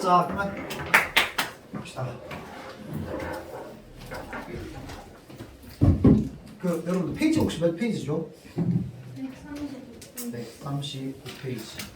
자, 그러면 봅시다. 그 여러분들 페이지 혹시 몇 페이지죠? 139페이지.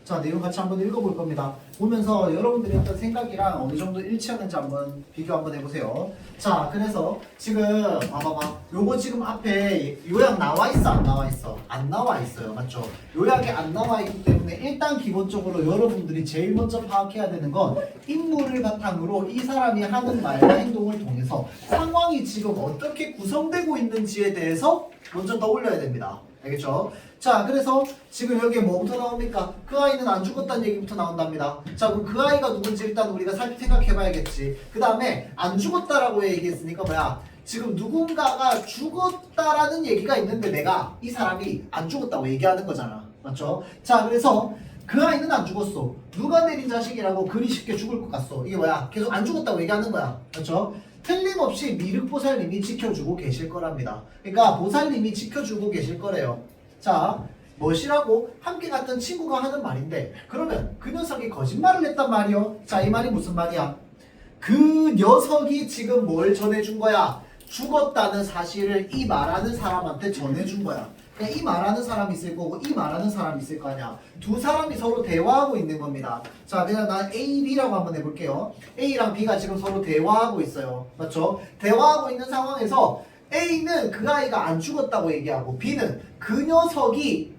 자, 내용 같이 한번 읽어볼 겁니다. 보면서 여러분들의 어떤 생각이랑 어느 정도 일치하는지 한번 비교 한번 해보세요. 자, 그래서 지금 봐봐봐. 요거 지금 앞에 요약 나와 있어, 안 나와 있어? 안 나와 있어요, 맞죠? 요약이 안 나와 있기 때문에 일단 기본적으로 여러분들이 제일 먼저 파악해야 되는 건 인물을 바탕으로 이 사람이 하는 말과 행동을 통해서 상황이 지금 어떻게 구성되고 있는지에 대해서 먼저 떠올려야 됩니다. 알겠죠? 자, 그래서 지금 여기에 뭐부터 나옵니까? 그 아이는 안 죽었다는 얘기부터 나온답니다. 자, 그럼 그 아이가 누군지 일단 우리가 생각해봐야겠지. 그 다음에 안 죽었다라고 얘기했으니까 뭐야? 지금 누군가가 죽었다라는 얘기가 있는데 내가 이 사람이 안 죽었다고 얘기하는 거잖아. 맞죠? 자, 그래서 그 아이는 안 죽었어. 누가 내린 자식이라고 그리 쉽게 죽을 것 같소. 이게 뭐야? 계속 안 죽었다고 얘기하는 거야. 맞죠? 틀림없이 미륵보살님이 지켜주고 계실 거랍니다. 그러니까 보살님이 지켜주고 계실 거래요. 자, 무엇이라고? 함께 갔던 친구가 하는 말인데 그러면 그 녀석이 거짓말을 했단 말이요. 자, 이 말이 무슨 말이야? 그 녀석이 지금 뭘 전해준 거야? 죽었다는 사실을 이 말하는 사람한테 전해준 거야. 그러니까 이 말하는 사람이 있을 거고 이 말하는 사람이 있을 거 아니야. 두 사람이 서로 대화하고 있는 겁니다. 자, 그냥 난 A, B라고 한번 해볼게요. A랑 B가 지금 서로 대화하고 있어요. 맞죠? 대화하고 있는 상황에서 A는 그 아이가 안 죽었다고 얘기하고 B는 그 녀석이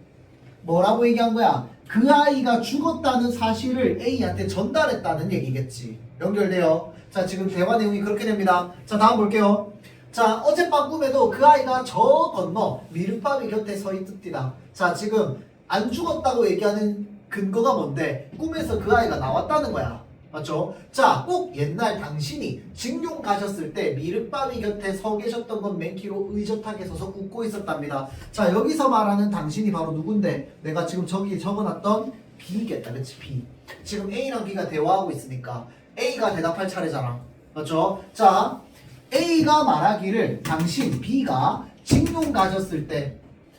뭐라고 얘기한 거야? 그 아이가 죽었다는 사실을 A한테 전달했다는 얘기겠지. 연결돼요. 자, 지금 대화 내용이 그렇게 됩니다. 자, 다음 볼게요. 자, 어젯밤 꿈에도 그 아이가 저 건너 미륵바위 곁에 서 있듯이다. 자, 지금 안 죽었다고 얘기하는 근거가 뭔데? 꿈에서 그 아이가 나왔다는 거야. 맞죠? 자, 꼭 옛날 당신이 징용 가셨을 때 미륵바위 곁에 서 계셨던 건 맨키로 의젓하게 서서 웃고 있었답니다. 자, 여기서 말하는 당신이 바로 누군데? 내가 지금 저기 적어놨던 B겠다. 그치? B. 지금 A랑 B가 대화하고 있으니까 A가 대답할 차례잖아. 맞죠? 자, A가 말하기를 당신 B가 징용 가셨을 때,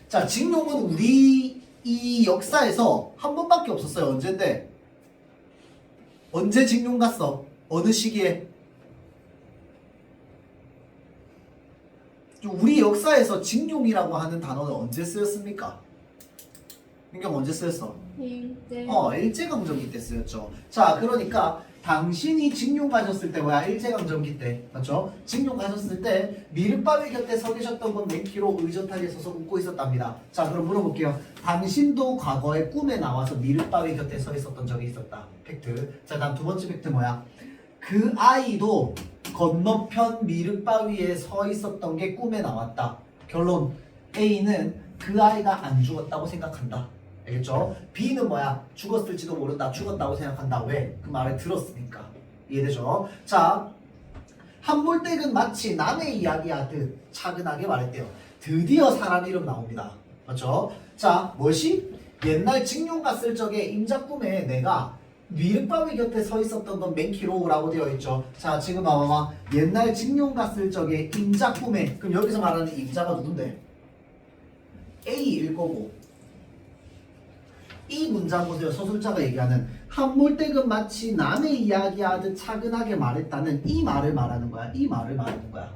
자, 징용은 우리 이 역사에서 한 번밖에 없었어요. 언젠데? 언제 징용 갔어? 어느 시기에? 우리 역사에서 징용이라고 하는 단어는 언제 쓰였습니까? 민경 언제 쓰였어? 일제강점기 때 쓰였죠. 자, 그러니까 당신이 징용 가셨을 때 뭐야? 일제강점기 때. 맞죠? 징용 가셨을 때 미륵바위 곁에 서 계셨던 건 맨키로 의젓하게 서서 웃고 있었답니다. 자, 그럼 물어볼게요. 당신도 과거에 꿈에 나와서 미륵바위 곁에 서 있었던 적이 있었다. 팩트. 자, 다음 두 번째 팩트 뭐야? 그 아이도 건너편 미륵바위에 서 있었던 게 꿈에 나왔다. 결론. A는 그 아이가 안 죽었다고 생각한다. 알겠죠? B는 뭐야? 죽었을지도 모른다. 죽었다고 생각한다. 왜? 그 말을 들었으니까. 이해되죠? 자, 한몰댁은 마치 남의 이야기하듯 차근하게 말했대요. 드디어 사람 이름 나옵니다. 맞죠? 자, 무엇이? 옛날 징용 갔을 적에 임자 꿈에 내가 미륵바위 곁에 서 있었던 건 맨키로라고 되어 있죠. 자, 지금 봐봐. 옛날 징용 갔을 적에 임자 꿈에, 그럼 여기서 말하는 임자가 누군데? A일 거고. 이 문장 보세요. 서술자가 얘기하는 한몰댁은 마치 남의 이야기하듯 차근하게 말했다는 이 말을 말하는 거야. 이 말을 말하는 거야.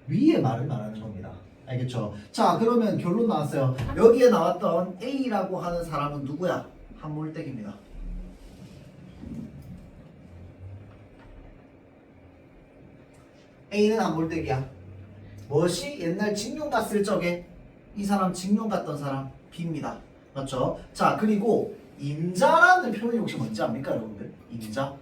위의 말을 말하는 겁니다. 알겠죠? 자, 그러면 결론 나왔어요. 여기에 나왔던 A라고 하는 사람은 누구야? 한몰댁입니다. A는 한몰댁이야. 무엇이? 옛날 징용 갔을 적에 이 사람 징용 갔던 사람 B입니다. 맞죠? 자, 그리고 임자라는 표현이 혹시 뭔지 압니까, 여러분들? 임자?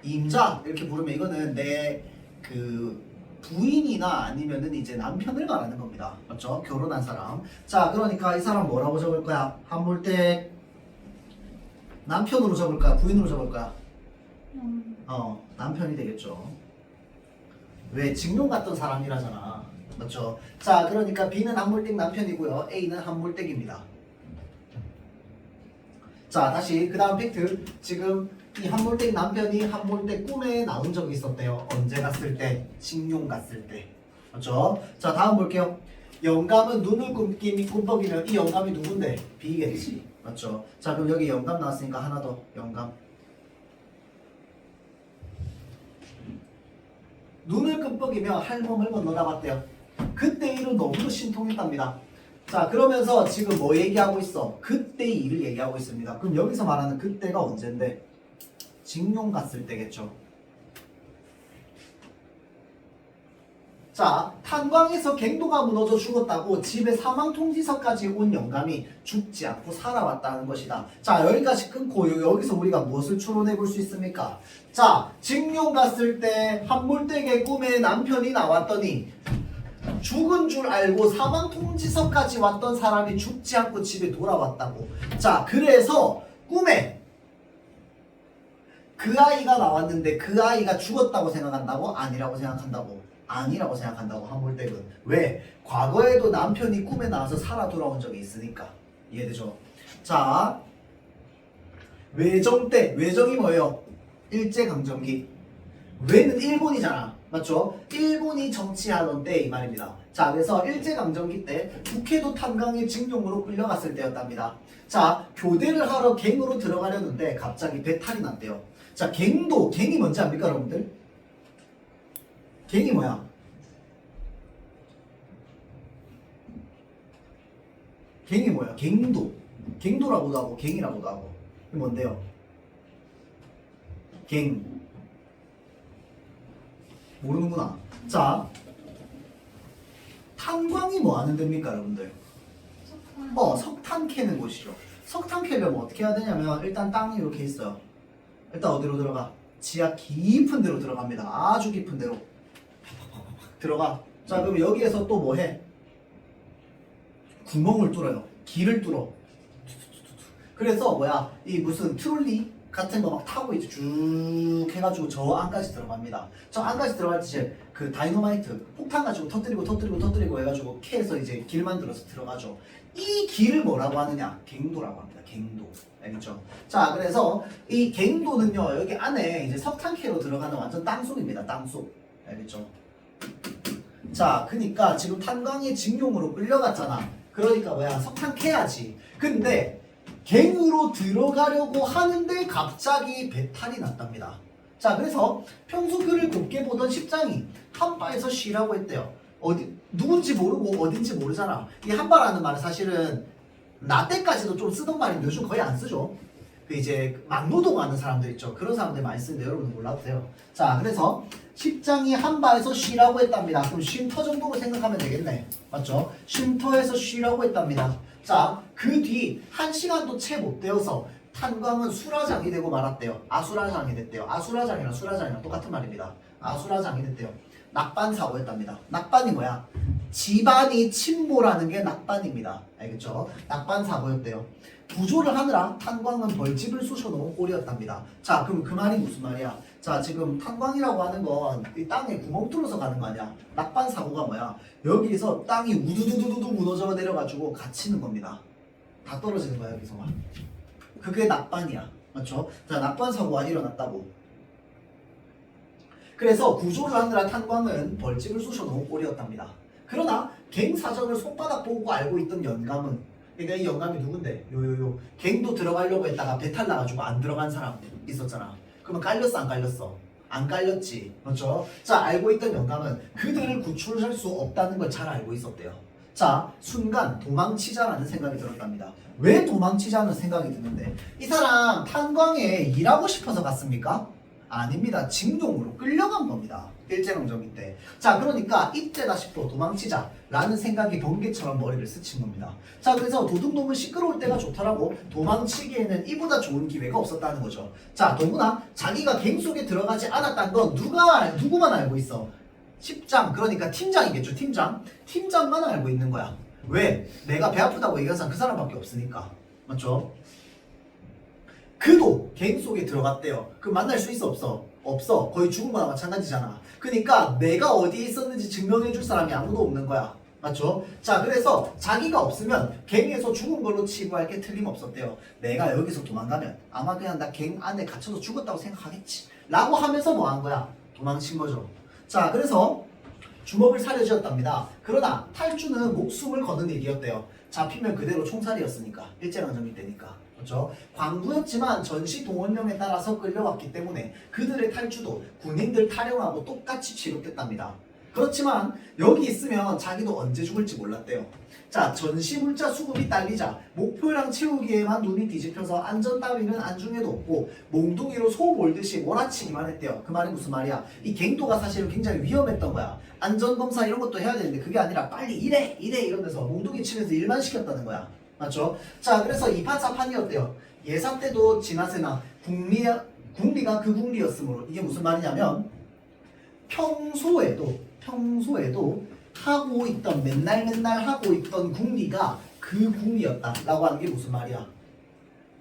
임자 이렇게 부르면 이거는 내 그 부인이나 아니면은 이제 남편을 말하는 겁니다. 맞죠? 결혼한 사람. 자, 그러니까 이 사람 뭐라고 적을 거야? 한몰댁 남편으로 적을 거야? 부인으로 적을 거야? 남편이 되겠죠. 왜? 징용 갔던 사람이라잖아. 맞죠? 자, 그러니까 B는 한몰댁 남편이고요. A는 한몰댁입니다. 자, 다시 그 다음 팩트. 지금 이 한몰댁 남편이 한몰댁 꿈에 나온 적이 있었대요. 언제 갔을 때? 징용 갔을 때. 맞죠? 자, 다음 볼게요. 영감은 눈을 꿈뻑이면 이 영감이 누군데? B겠지. 맞죠? 자, 그럼 여기 영감 나왔으니까 하나 더. 영감. 눈을 끔뻑이며 할멈을 건너다 봤대요. 그때 일은 너무도 신통했답니다. 자, 그러면서 지금 뭐 얘기하고 있어? 그때 일을 얘기하고 있습니다. 그럼 여기서 말하는 그때가 언젠데? 징용 갔을 때겠죠. 자, 탄광에서 갱도가 무너져 죽었다고 집에 사망통지서까지 온 영감이 죽지 않고 살아왔다는 것이다. 자, 여기까지 끊고 여기서 우리가 무엇을 추론해 볼 수 있습니까? 자, 징용 갔을 때 한몰댁의 꿈에 남편이 나왔더니 죽은 줄 알고 사망통지서까지 왔던 사람이 죽지 않고 집에 돌아왔다고. 자, 그래서 꿈에 그 아이가 나왔는데 그 아이가 죽었다고 생각한다고? 아니라고 생각한다고? 아니라고 생각한다고. 한몰댁은. 왜? 과거에도 남편이 꿈에 나와서 살아 돌아온 적이 있으니까. 이해되죠? 자, 외정 때, 외정이 뭐예요? 일제강점기. 왜는 일본이잖아. 맞죠? 일본이 정치하던 때 이 말입니다. 자, 그래서 일제강점기 때 북해도 탄광의 징용으로 끌려갔을 때였답니다. 자, 교대를 하러 갱으로 들어가려는데 갑자기 배탈이 났대요. 자, 갱도, 갱이 뭔지 압니까 여러분들? 갱이 뭐야? 갱이 뭐야? 갱도. 갱도라고도 하고 갱이라고도 하고. 이게 뭔데요? 갱. 모르는구나. 자, 탄광이 뭐 하는 데입니까 여러분들? 석탄 캐는 곳이죠. 석탄 캐려면 어떻게 해야 되냐면 일단 땅이 이렇게 있어요. 일단 어디로 들어가? 지하 깊은 데로 들어갑니다. 아주 깊은 데로 들어가. 자, 그럼 여기에서 또 뭐 해? 구멍을 뚫어요. 길을 뚫어. 그래서 뭐야? 이 무슨 트롤리 같은 거 막 타고 이제 쭉 해가지고 저 안까지 들어갑니다. 저 안까지 들어갈 때 이제 그 다이너마이트 폭탄 가지고 터뜨리고 해가지고 캐서 이제 길 만들어서 들어가죠. 이 길을 뭐라고 하느냐? 갱도라고 합니다. 갱도. 알겠죠? 자, 그래서 이 갱도는요 여기 안에 이제 석탄 캐로 들어가는 완전 땅속입니다. 땅속. 알겠죠? 자, 그니까 지금 탄광의 징용으로 끌려갔잖아. 그러니까 뭐야? 석탄 캐야지. 근데 갱으로 들어가려고 하는데 갑자기 배탈이 났답니다. 자, 그래서 평소 그를 곱게 보던 십장이 한바에서 쉬라고 했대요. 누군지 모르고 어딘지 모르잖아. 이 한바라는 말은 사실은 나 때까지도 좀 쓰던 말인데 요즘 거의 안 쓰죠. 그 이제 막노동하는 사람들 있죠. 그런 사람들 많이 쓰는데 여러분은 몰라도 돼요. 자, 그래서 십장이 한바에서 쉬라고 했답니다. 그럼 쉼터 정도로 생각하면 되겠네. 맞죠? 쉼터에서 쉬라고 했답니다. 자, 그 뒤 1시간도 채 못 되어서 탄광은 수라장이 되고 말았대요. 아수라장이 됐대요. 아수라장이랑 수라장이랑 똑같은 말입니다. 아수라장이 됐대요. 낙반 사고였답니다. 낙반이 뭐야? 집안이 침몰하는 게 낙반입니다. 알겠죠? 낙반 사고였대요. 구조를 하느라 탄광은 벌집을 쑤셔놓은 꼴이었답니다. 자, 그럼 그 말이 무슨 말이야? 자, 지금 탄광이라고 하는 건 이 땅에 구멍 뚫어서 가는 거 아니야? 낙반 사고가 뭐야? 여기서 땅이 우두두두두 무너져 내려가지고 갇히는 겁니다. 다 떨어지는 거야 여기서만. 그게 낙반이야. 맞죠? 자, 낙반 사고가 일어났다고. 그래서 구조를 하느라 탄광은 벌집을 쑤셔놓은 꼴이었답니다. 그러나 갱 사정을 손바닥 보고 알고 있던 영감은, 그러니까 이 영감이 누군데? 갱도 들어가려고 했다가 배탈 나가지고 안 들어간 사람 있었잖아. 그러면 깔렸어 안 깔렸어? 안 깔렸지. 그렇죠? 자, 알고 있던 영감은 그들을 구출할 수 없다는 걸 잘 알고 있었대요. 자, 순간 도망치자라는 생각이 들었답니다. 왜 도망치자는 생각이 드는데 이 사람 탄광에 일하고 싶어서 갔습니까? 아닙니다. 징용으로 끌려간 겁니다. 일제강점기 때. 자, 그러니까 이때다 싶어 도망치자라는 생각이 번개처럼 머리를 스친 겁니다. 자, 그래서 도둑놈은 시끄러울 때가 좋더라고. 도망치기에는 이보다 좋은 기회가 없었다는 거죠. 자, 더구나 자기가 갱 속에 들어가지 않았다는 건 누구만 알고 있어? 십장, 그러니까 팀장이겠죠. 팀장만 알고 있는 거야. 왜? 내가 배 아프다고 얘기한 사람 그 사람밖에 없으니까. 맞죠? 그도 갱 속에 들어갔대요. 그럼 만날 수 있어 없어? 없어. 거의 죽은 거나 마찬가지잖아. 그러니까 내가 어디에 있었는지 증명해 줄 사람이 아무도 없는 거야. 맞죠? 자, 그래서 자기가 없으면 갱에서 죽은 걸로 치부할 게 틀림없었대요. 내가 여기서 도망가면 아마 그냥 나 갱 안에 갇혀서 죽었다고 생각하겠지 라고 하면서 뭐 한 거야? 도망친 거죠. 자, 그래서 주먹을 사려지었답니다. 그러나 탈주는 목숨을 거는 얘기였대요. 잡히면 그대로 총살이었으니까. 일제랑 전쟁때니까. 그렇죠? 광부였지만 전시 동원령에 따라서 끌려왔기 때문에 그들의 탈주도 군인들 탈영하고 똑같이 취급됐답니다. 그렇지만 여기 있으면 자기도 언제 죽을지 몰랐대요. 자, 전시 물자 수급이 딸리자 목표량 채우기에만 눈이 뒤집혀서 안전 따위는 안중에도 없고 몽둥이로 소 몰듯이 몰아치기만 했대요. 그 말이 무슨 말이야? 이 갱도가 사실은 굉장히 위험했던 거야. 안전검사 이런 것도 해야 되는데 그게 아니라 빨리 이래 이러면서 몽둥이 치면서 일만 시켰다는 거야. 맞죠? 자, 그래서 2판 4판이었대요. 예사 때도 지나세나 국리가 그 국리였으므로 이게 무슨 말이냐면 평소에도 하고 있던 맨날 하고 있던 국리가 그 국리였다라고 하는 게 무슨 말이야?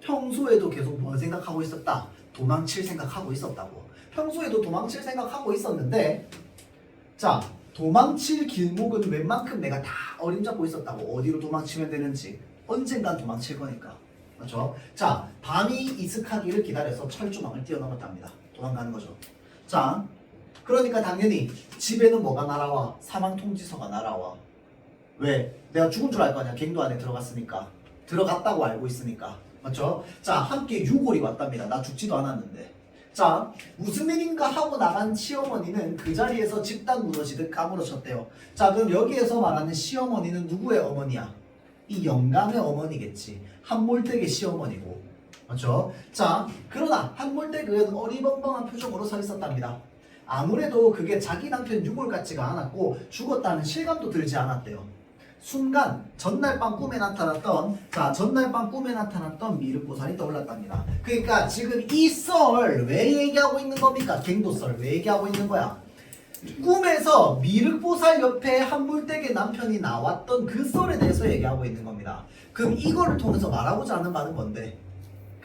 평소에도 계속 뭘 생각하고 있었다? 도망칠 생각하고 있었다고. 평소에도 도망칠 생각하고 있었는데 자, 도망칠 길목은 웬만큼 내가 다 어림잡고 있었다고. 어디로 도망치면 되는지 언젠간 도망칠 거니까. 그렇죠? 자, 밤이 이슥하기를 기다려서 철조망을 뛰어넘었답니다. 도망가는 거죠. 자, 그러니까 당연히 집에는 뭐가 날아와? 사망통지서가 날아와. 왜? 내가 죽은 줄 알 거 아니야. 갱도 안에 들어갔으니까. 들어갔다고 알고 있으니까. 맞죠? 자, 함께 유골이 왔답니다. 나 죽지도 않았는데. 자, 무슨 일인가 하고 나간 시어머니는 그 자리에서 집단 무너지듯 까무러쳤대요. 자, 그럼 여기에서 말하는 시어머니는 누구의 어머니야? 이 영감의 어머니겠지. 한몰댁의 시어머니고. 맞죠? 자, 그러나 한몰댁은 어리벙벙한 표정으로 서 있었답니다. 아무래도 그게 자기 남편 유골 같지가 않았고 죽었다는 실감도 들지 않았대요. 순간 전날 밤 꿈에 나타났던 미륵보살이 떠올랐답니다. 그러니까 지금 이 썰 왜 얘기하고 있는 겁니까? 갱도썰 왜 얘기하고 있는 거야? 꿈에서 미륵보살 옆에 한물댁의 남편이 나왔던 그 썰에 대해서 얘기하고 있는 겁니다. 그럼 이거를 통해서 말하고자 하는 바는 뭔데?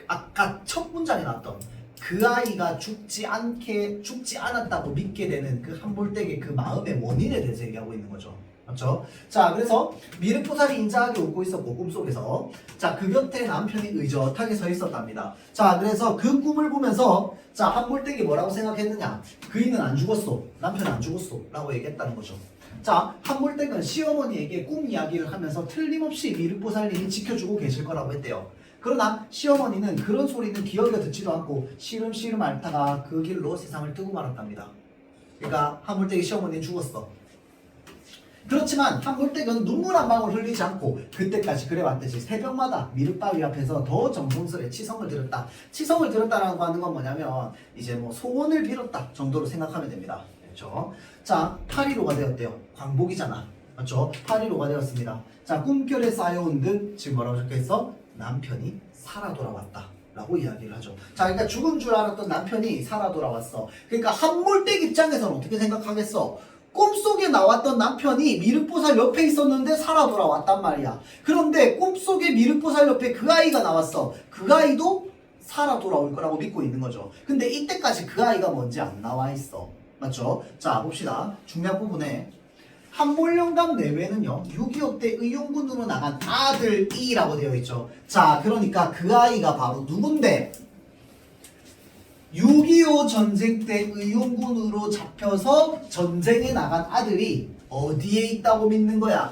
아까 첫 문장에 나왔던 그 아이가 죽지 않았다고 믿게 되는 그 한물댁의 그 마음의 원인에 대해서 얘기하고 있는 거죠. 맞죠? 자, 그래서 미륵보살이 인자하게 웃고 있었고 꿈속에서 자, 그 곁에 남편이 의젓하게 서 있었답니다. 자, 그래서 그 꿈을 보면서 자, 한몰댁이 뭐라고 생각했느냐? 그이는 안 죽었어. 남편은 안 죽었어. 라고 얘기했다는 거죠. 자, 한몰댁은 시어머니에게 꿈 이야기를 하면서 틀림없이 미륵보살님이 지켜주고 계실 거라고 했대요. 그러나 시어머니는 그런 소리는 기어겨 듣지도 않고 시름시름 앓다가 그 길로 세상을 뜨고 말았답니다. 그러니까 한몰댁의 시어머니는 죽었어. 그렇지만 한몰댁은 눈물 한 방울 흘리지 않고 그때까지 그래왔듯이 새벽마다 미륵바위 앞에서 더 정성스레 치성을 드렸다. 치성을 드렸다라고 하는 건 뭐냐면 이제 뭐 소원을 빌었다 정도로 생각하면 됩니다. 그렇죠? 자, 8.15가 되었대요. 광복이잖아. 맞죠? 8.15가 되었습니다. 자, 꿈결에 쌓여온 듯 지금 뭐라고 적혀있어? 남편이 살아 돌아왔다 라고 이야기를 하죠. 자, 그러니까 죽은 줄 알았던 남편이 살아 돌아왔어. 그러니까 한몰댁 입장에서는 어떻게 생각하겠어? 꿈속에 나왔던 남편이 미륵보살 옆에 있었는데 살아 돌아왔단 말이야. 그런데 꿈속에 미륵보살 옆에 그 아이가 나왔어. 그 아이도 살아 돌아올 거라고 믿고 있는 거죠. 근데 이때까지 그 아이가 뭔지 안 나와 있어. 맞죠? 자, 봅시다. 중요한 부분에 한몰영감 내외는요 6.25 때 의용군으로 나간 아들이라고 되어 있죠. 자, 그러니까 그 아이가 바로 누군데? 6.25 전쟁 때 의용군으로 잡혀서 전쟁에 나간 아들이 어디에 있다고 믿는 거야?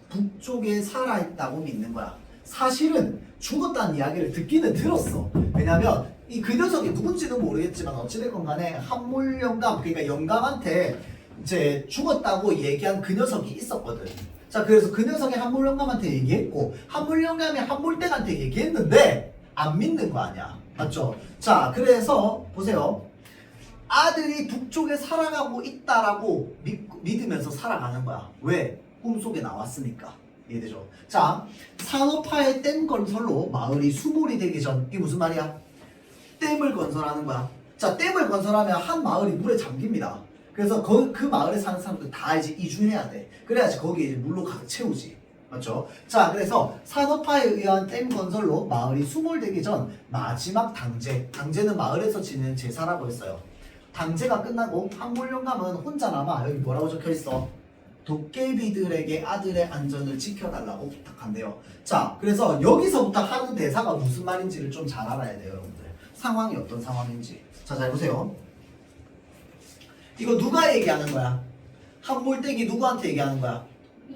북쪽에 살아있다고 믿는 거야. 사실은 죽었다는 이야기를 듣기는 들었어. 왜냐면 이 그 녀석이 누군지는 모르겠지만 어찌됐건 간에 한몰영감, 그러니까 영감한테 이제 죽었다고 얘기한 그 녀석이 있었거든. 자, 그래서 그 녀석이 한몰영감한테 얘기했고 한몰영감이 한몰댁한테 얘기했는데 안 믿는 거 아니야. 맞죠? 자, 그래서 보세요. 아들이 북쪽에 살아가고 있다라고 믿으면서 살아가는 거야. 왜? 꿈속에 나왔으니까. 이해되죠? 자, 산업화의 댐 건설로 마을이 수몰이 되기 전, 이게 무슨 말이야? 댐을 건설하는 거야. 자, 댐을 건설하면 한 마을이 물에 잠깁니다. 그래서 그 마을에 사는 사람들 다 이제 이주해야 돼. 그래야지 거기에 이제 물로 가득 채우지. 맞죠? 자, 그래서 산업화에 의한 댐 건설로 마을이 수몰되기 전 마지막 당제는 마을에서 지내는 제사라고 했어요. 당제가 끝나고 한몰영감은 혼자 남아 여기 뭐라고 적혀있어? 도깨비들에게 아들의 안전을 지켜달라고 부탁한대요. 자, 그래서 여기서부터 하는 대사가 무슨 말인지를 좀 잘 알아야 돼요, 여러분들. 상황이 어떤 상황인지. 자, 잘 보세요. 이거 누가 얘기하는 거야? 한몰떼기 누구한테 얘기하는 거야?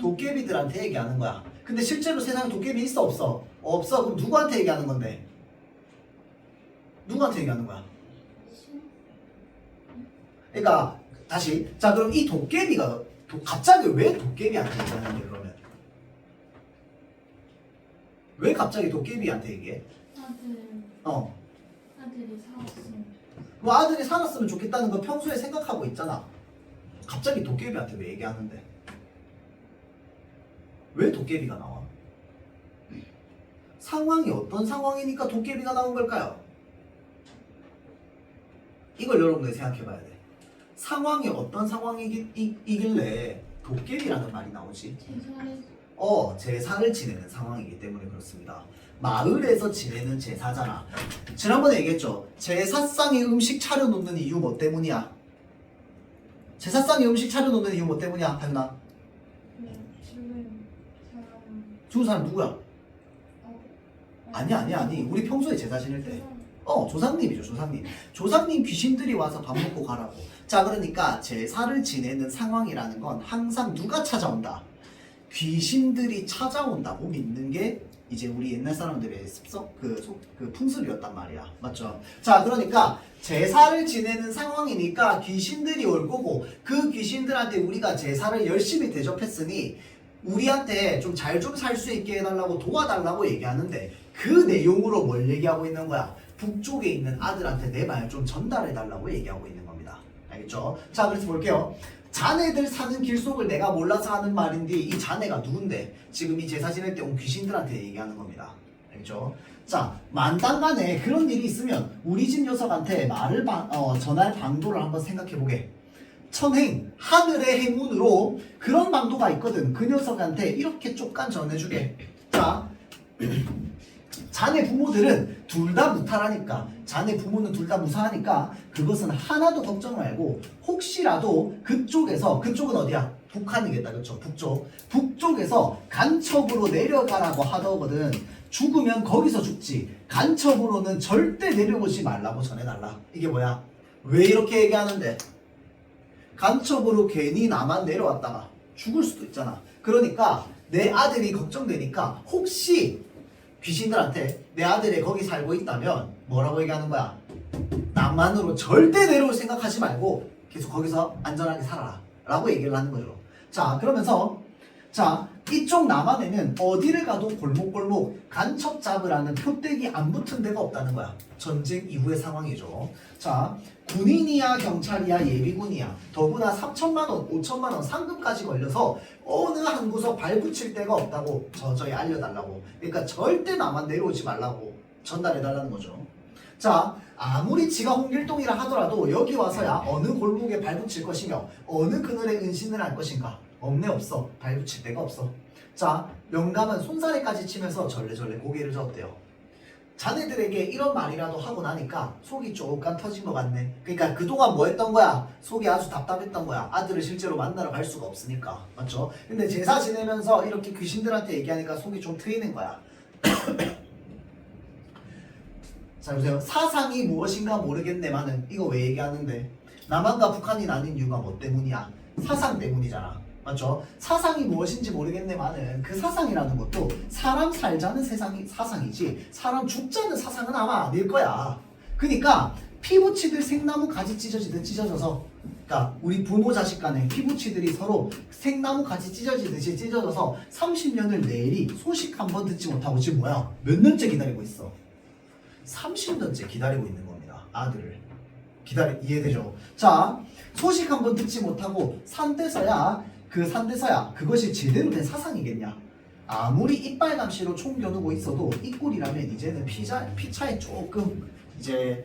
도깨비들한테 얘기하는 거야. 근데 실제로 세상에 도깨비 있어 없어? 없어. 그럼 누구한테 얘기하는 건데? 누구한테 얘기하는 거야? 그러니까 다시 자 그럼 이 도깨비가 갑자기 왜 도깨비한테 얘기하는데 그러면? 왜 갑자기 도깨비한테 얘기해? 아들이 살았으면. 뭐 아들이 살았으면 좋겠다는 거 평소에 생각하고 있잖아. 갑자기 도깨비한테 왜 얘기하는데? 왜 도깨비가 나와? 상황이 어떤 상황이니까 도깨비가 나온 걸까요? 이걸 여러분들이 생각해 봐야 돼. 상황이 어떤 상황이길래 도깨비라는 말이 나오지? 제사를 지내는 상황이기 때문에 그렇습니다. 마을에서 지내는 제사잖아. 지난번에 얘기했죠. 제사상에 음식 차려놓는 이유 뭐 때문이야? 제사상에 음식 차려놓는 이유 뭐 때문이야? 하윤아? 죽은 사람 누구야? 아니. 우리 평소에 제사 지낼 때. 조상님이죠, 조상님. 조상님 귀신들이 와서 밥 먹고 가라고. 자, 그러니까 제사를 지내는 상황이라는 건 항상 누가 찾아온다? 귀신들이 찾아온다고 믿는 게 이제 우리 옛날 사람들의 습성, 그 풍습이었단 말이야. 맞죠? 자, 그러니까 제사를 지내는 상황이니까 귀신들이 올 거고 그 귀신들한테 우리가 제사를 열심히 대접했으니 우리한테 좀 잘 좀 살 수 있게 해달라고 도와달라고 얘기하는데 그 내용으로 뭘 얘기하고 있는 거야? 북쪽에 있는 아들한테 내 말 좀 전달해달라고 얘기하고 있는 겁니다. 알겠죠? 자, 그래서 볼게요. 자네들 사는 길속을 내가 몰라서 하는 말인데 이 자네가 누군데? 지금 이 제사 지낼 때 온 귀신들한테 얘기하는 겁니다. 알겠죠? 자, 만당간에 그런 일이 있으면 우리 집 녀석한테 전할 방도를 한번 생각해보게. 천행, 하늘의 행운으로 그런 방도가 있거든. 그 녀석한테 이렇게 쪽간 전해주게. 자, 자네 부모들은 둘 다 무탈하니까, 자네 부모는 둘 다 무사하니까 그것은 하나도 걱정 말고 혹시라도 그쪽은 어디야? 북한이겠다. 그쵸? 북쪽에서 간첩으로 내려가라고 하더거든. 죽으면 거기서 죽지 간첩으로는 절대 내려오지 말라고 전해달라. 이게 뭐야? 왜 이렇게 얘기하는데? 간첩으로 괜히 나만 내려왔다가 죽을 수도 있잖아. 그러니까 내 아들이 걱정되니까 혹시 귀신들한테 내 아들이 거기 살고 있다면 뭐라고 얘기하는 거야? 남한으로 절대 내려올 생각하지 말고 계속 거기서 안전하게 살아라 라고 얘기를 하는 거죠. 자, 그러면서 이쪽 남한에는 어디를 가도 골목골목 간첩 잡으라는 표떼기 안 붙은 데가 없다는 거야. 전쟁 이후의 상황이죠. 자, 군인이야 경찰이야 예비군이야 더구나 3천만원 5천만원 상금까지 걸려서 어느 한 구석 발붙일 데가 없다고 저저히 알려달라고. 그러니까 절대 나만 내려오지 말라고 전달해달라는 거죠. 자, 아무리 지가 홍길동이라 하더라도 여기 와서야 어느 골목에 발붙일 것이며 어느 그늘에 은신을 할 것인가? 없어. 발붙일 데가 없어. 자, 영감은 손사래까지 치면서 절레절레 고개를 저었대요. 자네들에게 이런 말이라도 하고 나니까 속이 조금 터진 것 같네. 그러니까 그동안 뭐 했던 거야? 속이 아주 답답했던 거야. 아들을 실제로 만나러 갈 수가 없으니까. 맞죠? 근데 제사 지내면서 이렇게 귀신들한테 얘기하니까 속이 좀 트이는 거야. 자, 보세요. 사상이 무엇인가 모르겠네만은 이거 왜 얘기하는데? 남한과 북한이 나뉜 이유가 뭐 때문이야? 사상 때문이잖아. 맞죠? 사상이 무엇인지 모르겠네만은 그 사상이라는 것도 사람 살자는 사상이지 사람 죽자는 사상은 아마 아닐 거야. 그러니까 피부치들 생나무 가지 찢어지듯 찢어져서, 그러니까 우리 부모 자식 간에 피부치들이 서로 생나무 가지 찢어지듯이 찢어져서 30년을 내리 소식 한 번 듣지 못하고 지금 뭐야? 몇 년째 기다리고 있어? 30년째 기다리고 있는 겁니다. 아들을 이해되죠? 자, 소식 한 번 듣지 못하고 산대서야 그것이 제대로 된 사상이겠냐? 아무리 이빨감시로 총 겨누고 있어도 이 꼴이라면 이제는 피차에 조금 이제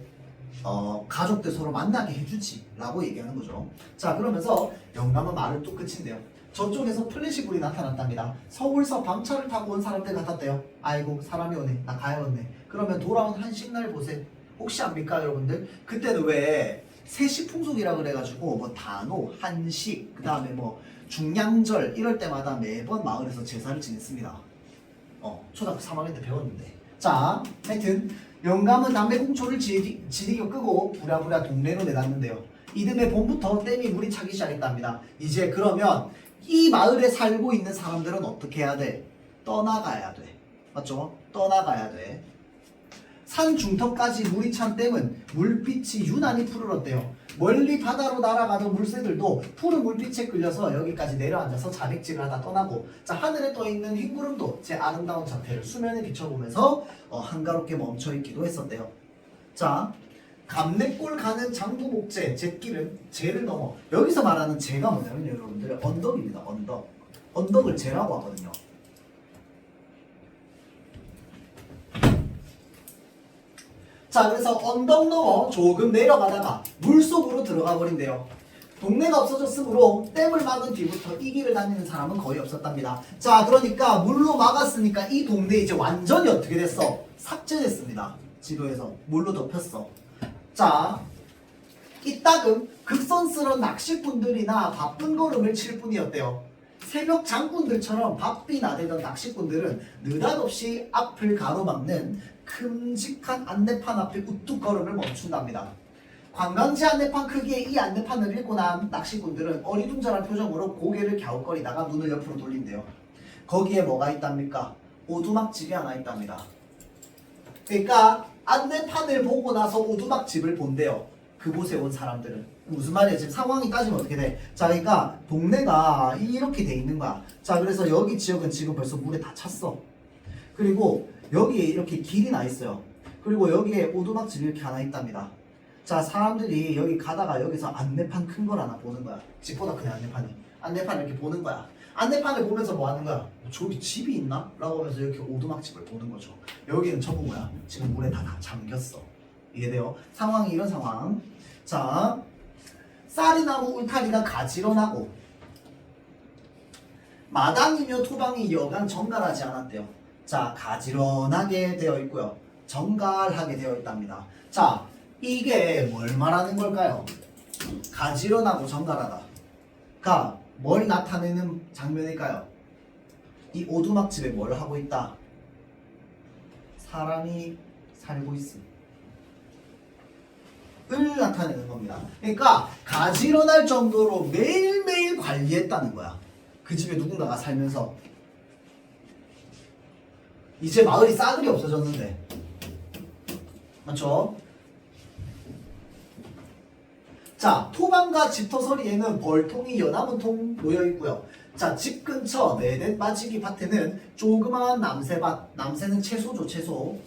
가족들 서로 만나게 해주지 라고 얘기하는 거죠. 자, 그러면서 영감은 말을 또 끝인데요. 저쪽에서 플래시불이 나타났답니다. 서울서 밤차를 타고 온 사람들 같았대요. 아이고 사람이 오네. 나 가야겠네. 그러면 돌아온 한식날 보세. 혹시 압니까 여러분들? 그때는 왜 세시풍속이라 그래가지고 뭐 단오, 한식, 그 다음에 뭐 중량절 이럴 때마다 매번 마을에서 제사를 지냈습니다. 초등학교 3학년 때 배웠는데. 자, 하여튼 영감은 담배꽁초를 지리겨 끄고 부랴부랴 동네로 내놨는데요. 이듬해 봄부터 댐이 물이 차기 시작했답니다. 이제 그러면 이 마을에 살고 있는 사람들은 어떻게 해야 돼? 떠나가야 돼. 맞죠? 떠나가야 돼. 산 중턱까지 물이 찬 댐은 물빛이 유난히 푸르렀대요. 멀리 바다로 날아가던 물새들도 푸른 물빛에 끌려서 여기까지 내려앉아서 자백질을 하다 떠나고, 자, 하늘에 떠있는 흰구름도 제 아름다운 자태를 수면에 비춰보면서 한가롭게 멈춰있기도 했었대요. 자, 감내골 가는 장부목재 잿길은 재를 넘어, 여기서 말하는 재가 뭐냐면 여러분들 언덕입니다. 언덕. 언덕을 재라고 하거든요. 자, 그래서 언덕 넘어 조금 내려가다가 물속으로 들어가 버린대요. 동네가 없어졌으므로 댐을 막은 뒤부터 이 길을 다니는 사람은 거의 없었답니다. 자, 그러니까 물로 막았으니까 이 동네 이제 완전히 어떻게 됐어? 삭제됐습니다. 지도에서 물로 덮였어. 자, 이따금 극선스런 낚시꾼들이나 바쁜 걸음을 칠 뿐이었대요. 새벽 장군들처럼 바삐 나대던 낚시꾼들은 느닷없이 앞을 가로막는 큼직한 안내판 앞에 우뚝 걸음을 멈춘답니다. 관광지 안내판 크기의 이 안내판을 읽고 난 낚시꾼들은 어리둥절한 표정으로 고개를 갸웃거리다가 눈을 옆으로 돌린대요. 거기에 뭐가 있답니까? 오두막집이 하나 있답니다. 그러니까 안내판을 보고 나서 오두막집을 본대요. 그곳에 온 사람들은. 무슨 말이야? 지금 상황이 따지면 어떻게 돼? 자, 그러니까 동네가 이렇게 돼 있는 거야. 자, 그래서 여기 지역은 지금 벌써 물에 다 찼어. 그리고 여기에 이렇게 길이 나 있어요. 그리고 여기에 오두막집이 이렇게 하나 있답니다. 자, 사람들이 여기 가다가 여기서 안내판 큰 걸 하나 보는 거야. 집보다 큰 안내판이. 안내판 이렇게 보는 거야. 안내판을 보면서 뭐 하는 거야? 저기 집이 있나? 라고 하면서 이렇게 오두막집을 보는 거죠. 여기는 전부 뭐야? 지금 물에 다 잠겼어. 이해돼요? 상황이 이런 상황. 자, 쌀이나무 울타리가 가지런하고 마당이며 토방이 여간 정갈하지 않았대요. 자, 가지런하게 되어 있고요. 정갈하게 되어 있답니다. 자, 이게 뭘 말하는 걸까요? 가지런하고 정갈하다가 뭘 나타내는 장면일까요? 이 오두막집에 뭘 하고 있다? 사람이 살고 있음 을 나타내는 겁니다. 그러니까 가지런할 정도로 매일매일 관리했다는 거야. 그 집에 누군가가 살면서. 이제 마을이 싸그리 없어졌는데, 맞죠? 자, 토방과 집터서리에는 벌통이 연화문통 놓여있고요. 자, 집 근처 네댓 빠지기 밭에는 조그마한 남새밭, 남새는 채소죠, 채소.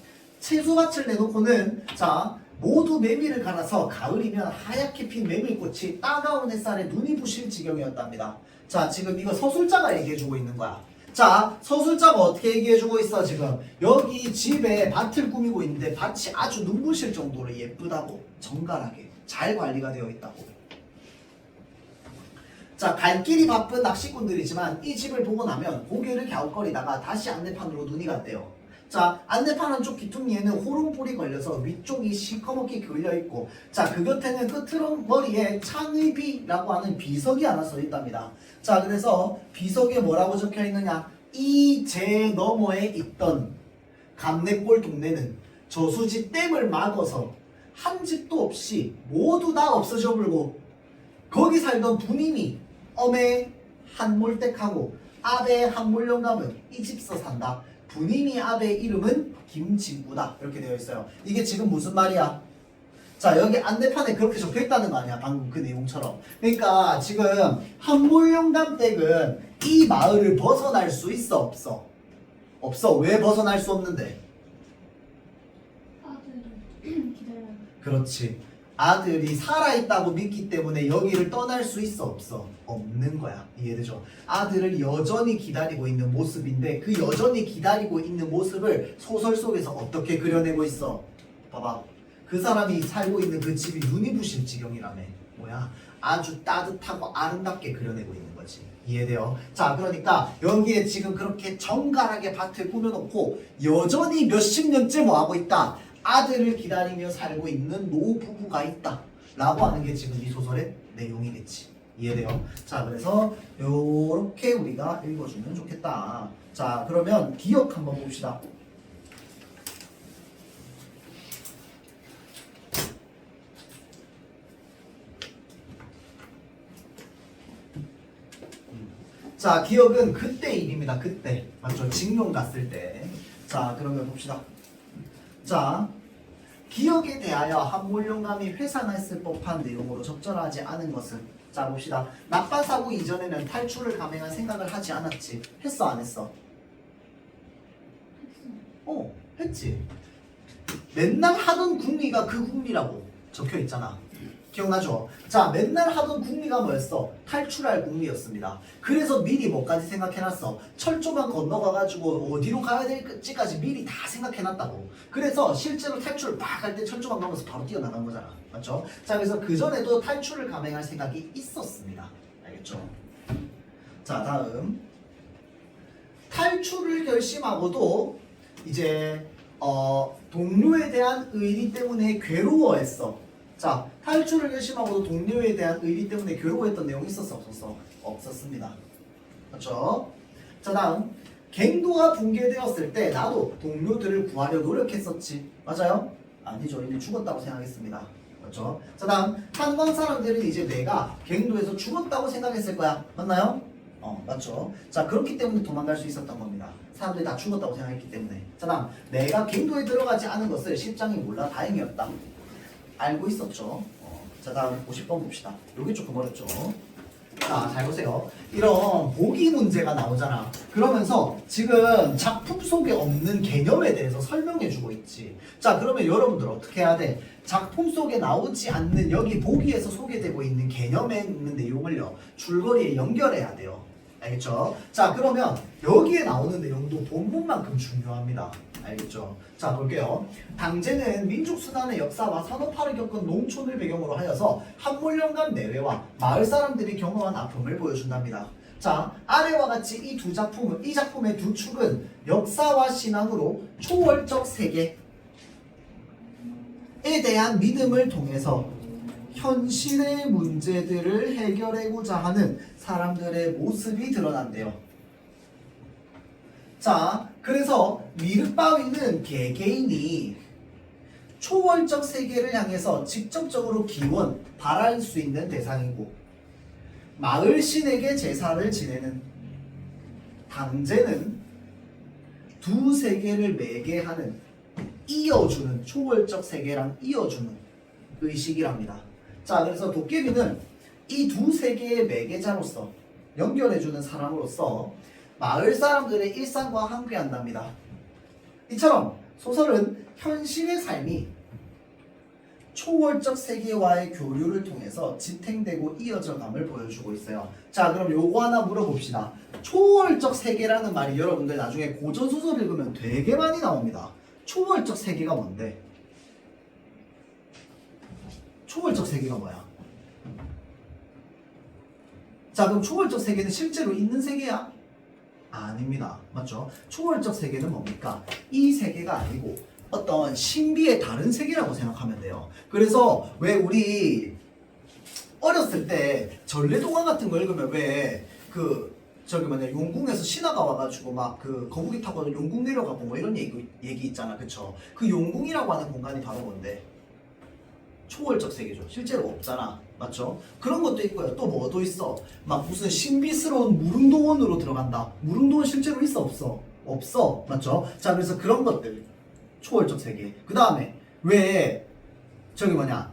채소밭을 내놓고는, 자, 모두 메밀을 갈아서 가을이면 하얗게 핀 메밀꽃이 따가운 햇살에 눈이 부실 지경이었답니다. 자, 지금 이거 서술자가 얘기해주고 있는 거야. 자, 서술자가 어떻게 얘기해주고 있어? 지금 여기 집에 밭을 꾸미고 있는데 밭이 아주 눈부실 정도로 예쁘다고, 정갈하게 잘 관리가 되어 있다고. 자, 갈 길이 바쁜 낚시꾼들이지만 이 집을 보고 나면 고개를 갸웃거리다가 다시 안내판으로 눈이 갔대요. 자, 안내판 한쪽 귀퉁이에는 호롱불이 걸려서 위쪽이 시커멓게 그을려있고, 자, 그 곁에는 끄트머리에 창의비라고 하는 비석이 하나 써있답니다. 자, 그래서 비석에 뭐라고 적혀있느냐? 이 제 너머에 있던 감내골 동네는 저수지 댐을 막아서 한 집도 없이 모두 다 없어져 불고, 거기 살던 부님이 엄에 한몰댁하고 아베 한몰영감은 이 집서 산다. 부님이 아베의 이름은 김진구다. 이렇게 되어 있어요. 이게 지금 무슨 말이야? 자, 여기 안내판에 그렇게 적혀 있다는 거 아니야? 방금 그 내용처럼. 그러니까 지금 한몰영감 댁은 이 마을을 벗어날 수 있어? 없어? 없어. 왜 벗어날 수 없는데? 아들을 기다려요. 그렇지. 아들이 살아있다고 믿기 때문에 여기를 떠날 수 있어? 없어? 없는 거야. 이해되죠? 아들을 여전히 기다리고 있는 모습인데, 그 여전히 기다리고 있는 모습을 소설 속에서 어떻게 그려내고 있어? 봐봐. 그 사람이 살고 있는 그 집이 눈이 부실 지경이라며. 뭐야? 아주 따뜻하고 아름답게 그려내고 있는 거지. 이해돼요? 자, 그러니까 여기에 지금 그렇게 정갈하게 밭을 꾸며놓고 여전히 몇십 년째 뭐하고 있다? 아들을 기다리며 살고 있는 노부부가 있다 라고 하는 게 지금 이 소설의 내용이겠지. 이해돼요? 자, 그래서 요렇게 우리가 읽어주면 좋겠다. 자, 그러면 기억 한번 봅시다. 자, 기억은 그때 일입니다. 그때. 맞죠? 징용 갔을 때. 자, 그러면 봅시다. 자, 기억에 대하여 한몰용감이 회상했을 법한 내용으로 적절하지 않은 것은, 자 봅시다. 낙반사고 이전에는 탈출을 감행할 생각을 하지 않았지. 했어 안 했어? 했지. 맨날 하던 궁리가 그 궁리라고 적혀 있잖아. 기억나죠? 자, 맨날 하던 궁리가 뭐였어? 탈출할 궁리였습니다. 그래서 미리 뭐까지 생각해놨어? 철조망 건너가가지고 어디로 가야 될지까지 미리 다 생각해놨다고. 그래서 실제로 탈출을 막 할 때 철조망 넘어서 바로 뛰어나간 거잖아. 맞죠? 자, 그래서 그전에도 탈출을 감행할 생각이 있었습니다. 알겠죠? 자, 다음. 탈출을 결심하고도 이제 동료에 대한 의리 때문에 괴로워했어. 자, 탈출을 결심하고도 동료에 대한 의리 때문에 괴로워했던 내용이 있었어 없었어? 없었습니다. 맞죠? 자, 다음. 갱도가 붕괴되었을 때 나도 동료들을 구하려 노력했었지. 맞아요? 아니죠. 이미 죽었다고 생각했습니다. 맞죠? 자, 다음. 한강 사람들은 이제 내가 갱도에서 죽었다고 생각했을 거야. 맞나요? 맞죠? 자, 그렇기 때문에 도망갈 수 있었던 겁니다. 사람들이 다 죽었다고 생각했기 때문에. 자, 다음. 내가 갱도에 들어가지 않은 것을 실장이 몰라 다행이었다. 알고 있었죠. 자, 다음 50번 봅시다. 요게 조금 어렵죠. 자, 잘 보세요. 이런 보기 문제가 나오잖아. 그러면서 지금 작품 속에 없는 개념에 대해서 설명해주고 있지. 자, 그러면 여러분들 어떻게 해야 돼? 작품 속에 나오지 않는 여기 보기에서 소개되고 있는 개념에 있는 내용을요, 줄거리에 연결해야 돼요. 알겠죠? 자, 그러면 여기에 나오는 내용도 본문만큼 중요합니다. 알겠죠? 자, 볼게요. 당제는 민족수단의 역사와 산업화를 겪은 농촌을 배경으로 하여서 한몰령간 내외와 마을 사람들이 경험한 아픔을 보여준답니다. 자, 아래와 같이 이 작품의 두 축은 역사와 신앙으로 초월적 세계에 대한 믿음을 통해서 현실의 문제들을 해결하고자 하는 사람들의 모습이 드러난대요. 자, 그래서 미륵바위는 개개인이 초월적 세계를 향해서 직접적으로 기원, 바랄 수 있는 대상이고, 마을 신에게 제사를 지내는 당제는 두 세계를 매개하는, 이어주는, 초월적 세계랑 이어주는 의식이랍니다. 자, 그래서 도깨비는 이 두 세계의 매개자로서, 연결해주는 사람으로서 마을 사람들의 일상과 함께한답니다. 이처럼 소설은 현실의 삶이 초월적 세계와의 교류를 통해서 지탱되고 이어져감을 보여주고 있어요. 자, 그럼 요거 하나 물어봅시다. 초월적 세계라는 말이 여러분들 나중에 고전소설 읽으면 되게 많이 나옵니다. 초월적 세계가 뭔데? 초월적 세계가 뭐야? 자, 그럼 초월적 세계는 실제로 있는 세계야? 아닙니다. 맞죠? 초월적 세계는 뭡니까? 이 세계가 아니고 어떤 신비의 다른 세계라고 생각하면 돼요. 그래서 왜 우리 어렸을 때 전래동화 같은 거 읽으면 왜 용궁에서 신하가 와가지고 막 그 거북이 타고 용궁 내려가고 뭐 이런 얘기 있잖아. 그쵸? 그 용궁이라고 하는 공간이 바로 뭔데? 초월적 세계죠. 실제로 없잖아. 맞죠? 그런 것도 있고요. 또 뭐도 있어? 막 무슨 신비스러운 무릉도원으로 들어간다. 무릉도원 실제로 있어 없어? 없어. 맞죠? 자, 그래서 그런 것들. 초월적 세계. 그 다음에 왜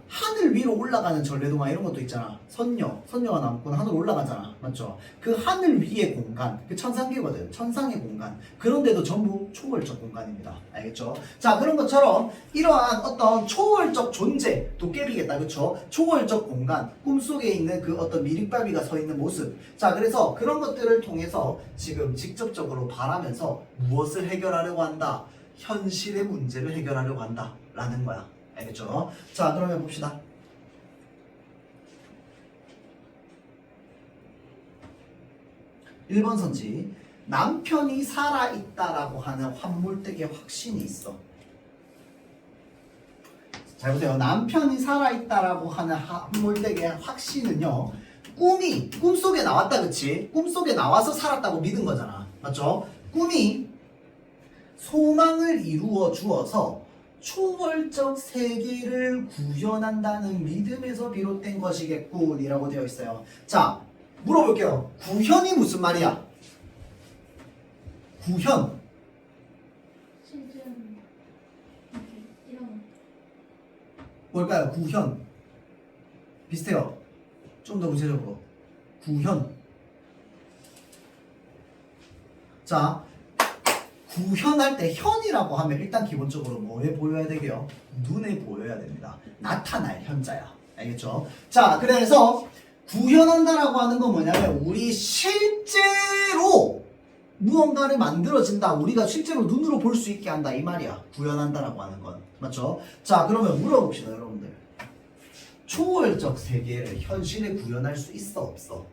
하늘 위로 올라가는 전래동화 이런 것도 있잖아. 선녀가 남고 하늘 올라가잖아. 맞죠? 그 하늘 위의 공간, 그 천상계거든. 천상의 공간. 그런데도 전부 초월적 공간입니다. 알겠죠? 자, 그런 것처럼 이러한 어떤 초월적 존재, 도깨비겠다. 그쵸? 초월적 공간, 꿈속에 있는 그 어떤 미륵바위가 서 있는 모습. 자, 그래서 그런 것들을 통해서 지금 직접적으로 바라면서 무엇을 해결하려고 한다? 현실의 문제를 해결하려고 한다. 라는 거야. 알겠죠? 자, 그러면 봅시다. 1번 선지. 남편이 살아있다라고 하는 환몰댁의 확신이 있어. 잘 보세요. 남편이 살아있다라고 하는 환몰댁의 확신은요, 꿈속에 나왔다, 그치? 꿈속에 나와서 살았다고 믿은 거잖아. 맞죠? 꿈이 소망을 이루어 주어서 초월적 세계를 구현한다는 믿음에서 비롯된 것이겠군이라고 되어 있어요. 자, 물어볼게요. 구현이 무슨 말이야? 구현. 실전 이런 뭘까요? 구현. 비슷해요. 좀 더 구체적으로. 구현. 자, 구현할 때 현이라고 하면 일단 기본적으로 뭐에 보여야 되게요? 눈에 보여야 됩니다. 나타날 현자야. 알겠죠? 자, 그래서 구현한다라고 하는 건 뭐냐면 우리 실제로 무언가를 만들어진다. 우리가 실제로 눈으로 볼 수 있게 한다. 이 말이야. 구현한다라고 하는 건. 맞죠? 자, 그러면 물어봅시다, 여러분들. 초월적 세계를 현실에 구현할 수 있어, 없어?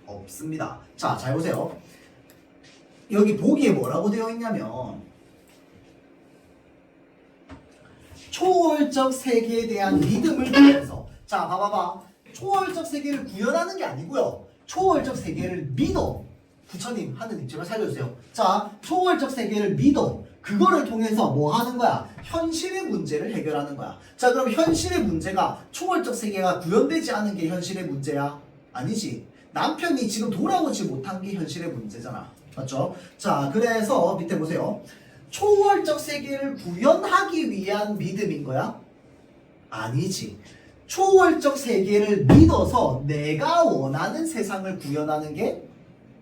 없습니다. 자, 잘 보세요. 여기 보기에 뭐라고 되어 있냐면 초월적 세계에 대한 믿음을 통해서 자, 봐봐봐. 초월적 세계를 구현하는 게 아니고요. 초월적 세계를 믿어. 부처님, 하느님 제발 살려주세요. 자, 초월적 세계를 믿어. 그거를 통해서 뭐 하는 거야? 현실의 문제를 해결하는 거야. 자, 그럼 현실의 문제가 초월적 세계가 구현되지 않은 게 현실의 문제야? 아니지. 남편이 지금 돌아오지 못한 게 현실의 문제잖아. 맞죠? 자, 그래서 밑에 보세요. 초월적 세계를 구현하기 위한 믿음인 거야? 아니지. 초월적 세계를 믿어서 내가 원하는 세상을 구현하는 게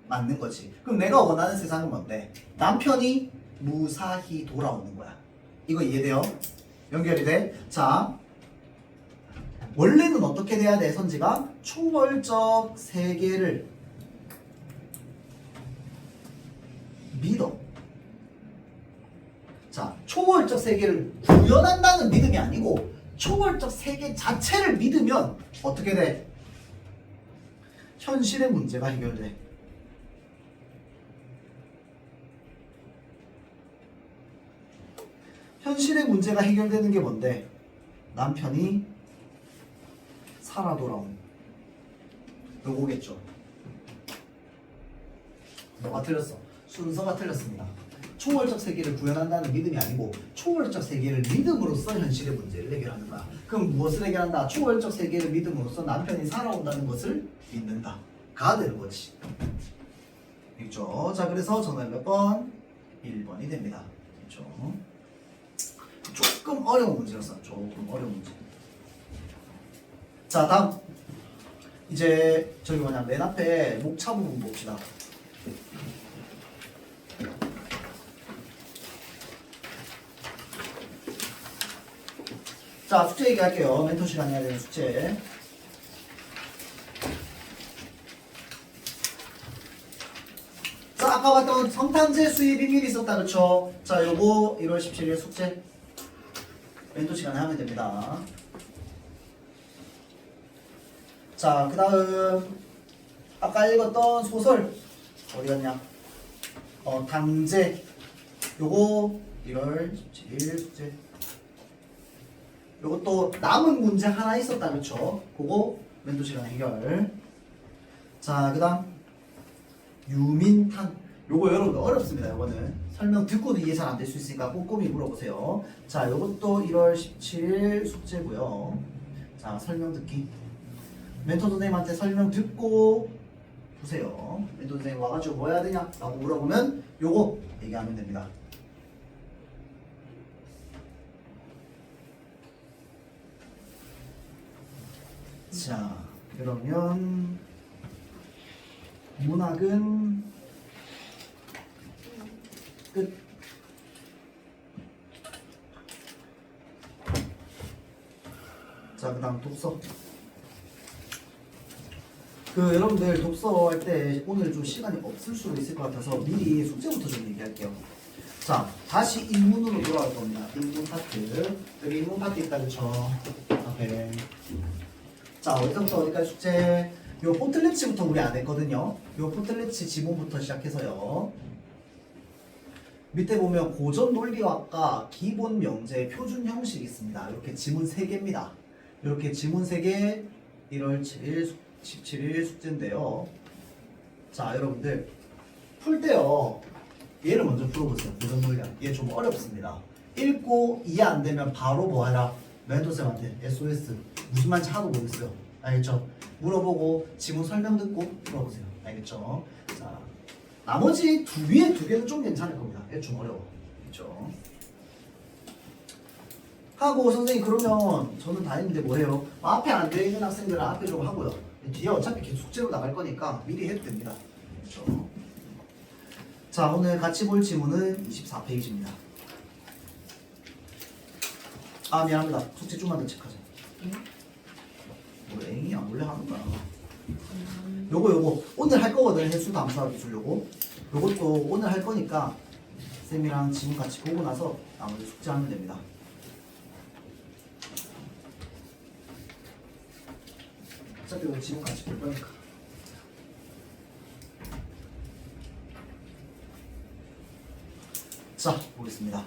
맞는 거지. 그럼 내가 원하는 세상은 뭔데? 남편이 무사히 돌아오는 거야. 이거 이해돼요? 연결이 돼? 자, 원래는 어떻게 돼야 돼? 선지가 초월적 세계를 믿어. 자, 초월적 세계를 구현한다는 믿음이 아니고 초월적 세계 자체를 믿으면 어떻게 돼? 현실의 문제가 해결돼. 현실의 문제가 해결되는 게 뭔데? 남편이 살아 돌아온 요거겠죠. 너가 틀렸어. 순서가 틀렸습니다. 초월적 세계를 구현한다는 믿음이 아니고 초월적 세계를 믿음으로써 현실의 문제를 해결하는 거야. 그럼 무엇을 해결한다? 초월적 세계를 믿음으로써 남편이 살아온다는 것을 믿는다. 가 되는 거지. 있죠? 자, 그래서 정답 몇 번? 1번이 됩니다. 있죠? 조금 어려운 문제였어. 조금 어려운 문제. 자, 다음. 이제 저기 뭐냐, 맨 앞에 목차 부분 봅시다. 자, 숙제 얘기할게요. 멘토 시간 해야 되는 숙제. 자, 아까 봤던 성탄제 수입 비밀이 있었다, 그쵸? 자, 요거 1월 17일 숙제 멘토 시간에 하면 됩니다. 자, 그 다음 아까 읽었던 소설 어디 갔냐? 당제 요거 1월 17일 숙제. 요것도 남은 문제 하나 있었다, 그쵸? 그거 멘토 시간 해결. 자, 그 다음 유민탄. 요거 여러분들 어렵습니다. 요거는 설명 듣고도 이해 잘 안 될 수 있으니까 꼼꼼히 물어보세요. 자, 요것도 1월 17일 숙제고요. 자, 설명 듣기. 멘토 선생님한테 설명 듣고 보세요. 멘토 선생님 와가지고 뭐 해야 되냐? 라고 물어보면 요거 얘기하면 됩니다. 자, 그러면 문학은 끝. 자, 그 다음 독서. 여러분들 독서 할 때 오늘 좀 시간이 없을 수도 있을 것 같아서 미리 숙제부터 좀 얘기할게요. 자, 다시 인문으로 돌아갈 겁니다. 인문 파트. 여기 인문 파트 있다, 그쵸? 앞에. 자, 어디서부터 어디까지 숙제? 요 포틀레츠부터 우리 안 했거든요. 요 포틀레츠 지문부터 시작해서요. 밑에 보면 고전 논리학과 기본 명제 표준 형식이 있습니다. 이렇게 지문 3개입니다. 이렇게 지문 3개 1월 7일 17일 숙제인데요. 자, 여러분들 풀 때요. 얘를 먼저 풀어보세요. 고전 논리학. 얘 좀 어렵습니다. 읽고 이해 안 되면 바로 뭐 해라? 멘토쌤한테 SOS. 무슨 말인지 하나도 모르겠어요. 알겠죠? 물어보고 지문 설명 듣고 물어보세요. 알겠죠? 자, 나머지 위에 두 개는 좀 괜찮을 겁니다. 얘 좀 어려워. 그렇죠? 하고 선생님 그러면 저는 다 했는데 뭐해요? 앞에 안 되어 있는 학생들은 앞에 좀 하고요. 뒤에 어차피 계속 숙제로 나갈 거니까 미리 해도 됩니다. 그렇죠? 자, 오늘 같이 볼 지문은 24페이지입니다. 아, 미안합니다. 숙제 좀만 더 체크하자. 뭐 앵이야 원래 하는 거야. 요거 오늘 할 거거든. 해수 담수화 기술 요것도 오늘 할 거니까 쌤이랑 지문 같이 보고 나서 나머지 숙제하면 됩니다. 어차피 오늘 지문 같이 볼 거니까. 자, 보겠습니다.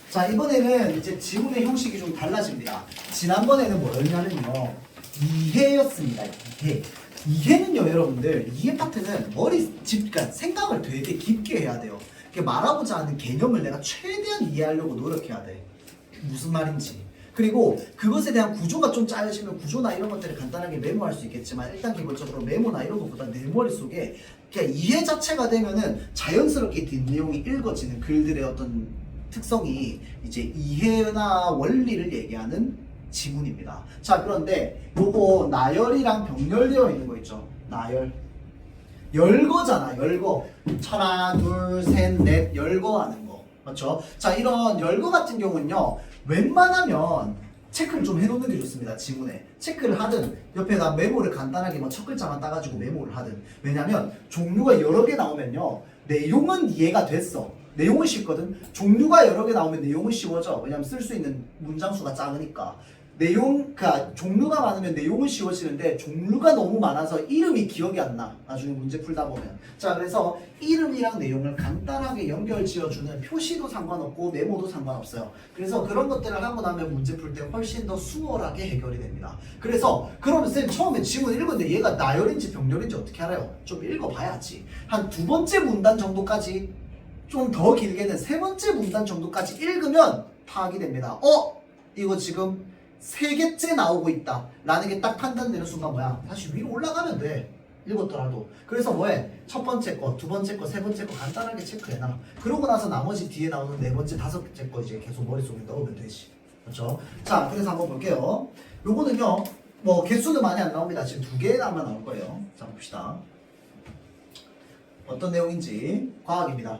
자, 이번에는 이제 지문의 형식이 좀 달라집니다. 지난번에는 뭐였냐면요, 이해였습니다. 이해는요, 여러분들, 이해 파트는 그러니까 생각을 되게 깊게 해야 돼요. 말하고자 하는 개념을 내가 최대한 이해하려고 노력해야 돼. 무슨 말인지. 그리고 그것에 대한 구조가 좀 짜여지면 구조나 이런 것들을 간단하게 메모할 수 있겠지만, 일단 기본적으로 메모나 이런 것보다 내 머릿속에 그냥 이해 자체가 되면은 자연스럽게 뒷내용이 읽어지는 글들의 어떤 특성이 이제 이해나 원리를 얘기하는 지문입니다. 자, 그런데 요거 나열이랑 병렬되어 있는 거 있죠. 나열. 열거잖아. 열거. 하나, 둘, 셋, 넷. 열거 하는 거. 맞죠? 자, 이런 열거 같은 경우는요, 웬만하면 체크를 좀 해놓는 게 좋습니다. 지문에 체크를 하든 옆에다 메모를 간단하게 뭐 첫 글자만 따가지고 메모를 하든. 왜냐면 종류가 여러 개 나오면요, 내용은 이해가 됐어. 내용은 쉽거든. 종류가 여러 개 나오면 내용은 쉬워져. 왜냐면 쓸 수 있는 문장 수가 작으니까. 종류가 많으면 내용은 쉬워지는데 종류가 너무 많아서 이름이 기억이 안 나. 나중에 문제 풀다 보면. 자, 그래서 이름이랑 내용을 간단하게 연결 지어주는 표시도 상관없고 메모도 상관없어요. 그래서 그런 것들을 하고 나면 문제 풀 때 훨씬 더 수월하게 해결이 됩니다. 그래서 그러면 쌤 처음에 지문 읽었는데 얘가 나열인지 병렬인지 어떻게 알아요? 좀 읽어봐야지. 한 두 번째 문단 정도까지, 좀 더 길게는 세 번째 문단 정도까지 읽으면 파악이 됩니다. 이거 지금 세 개째 나오고 있다 라는 게 딱 판단되는 순간 뭐야? 다시 위로 올라가면 돼. 읽었더라도. 그래서 뭐해? 첫 번째 거, 두 번째 거, 세 번째 거 간단하게 체크해놔. 그러고 나서 나머지 뒤에 나오는 네 번째, 다섯 번째 거 이제 계속 머릿속에 넣으면 되지. 그렇죠? 자, 그래서 한번 볼게요. 요거는요, 뭐 개수는 많이 안 나옵니다. 지금 두 개나만 나올 거예요. 자, 봅시다. 어떤 내용인지. 과학입니다.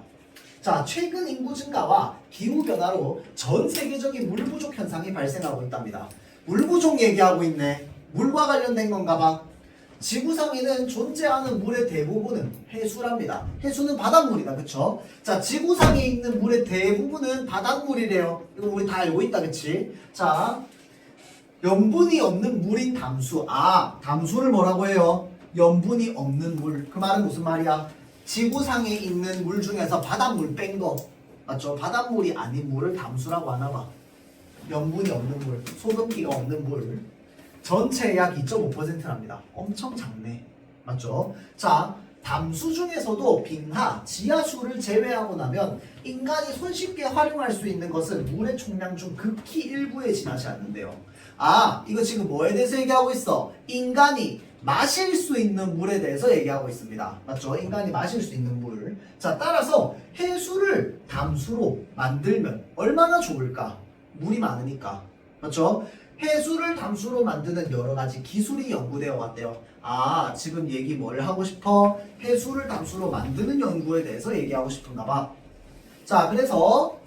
자, 최근 인구 증가와 기후 변화로 전 세계적인 물 부족 현상이 발생하고 있답니다. 물 부족 얘기하고 있네. 물과 관련된 건가 봐. 지구상에는 존재하는 물의 대부분은 해수랍니다. 해수는 바닷물이다. 그쵸? 자, 지구상에 있는 물의 대부분은 바닷물이래요. 이거 우리 다 알고 있다. 그치? 자, 염분이 없는 물인 담수. 아, 담수를 뭐라고 해요? 염분이 없는 물. 그 말은 무슨 말이야? 지구상에 있는 물 중에서 바닷물 뺀 거. 맞죠? 바닷물이 아닌 물을 담수라고 하나 봐. 염분이 없는 물, 소금기가 없는 물. 전체의 약 2.5%랍니다. 엄청 작네. 맞죠? 자, 담수 중에서도 빙하, 지하수를 제외하고 나면 인간이 손쉽게 활용할 수 있는 것은 물의 총량 중 극히 일부에 지나지 않는데요. 아, 이거 지금 뭐에 대해서 얘기하고 있어? 인간이 마실 수 있는 물에 대해서 얘기하고 있습니다. 맞죠? 인간이 마실 수 있는 물. 자, 따라서 해수를 담수로 만들면 얼마나 좋을까? 물이 많으니까. 맞죠? 해수를 담수로 만드는 여러 가지 기술이 연구되어 왔대요. 아, 지금 얘기 뭘 하고 싶어? 해수를 담수로 만드는 연구에 대해서 얘기하고 싶은가 봐. 자, 그래서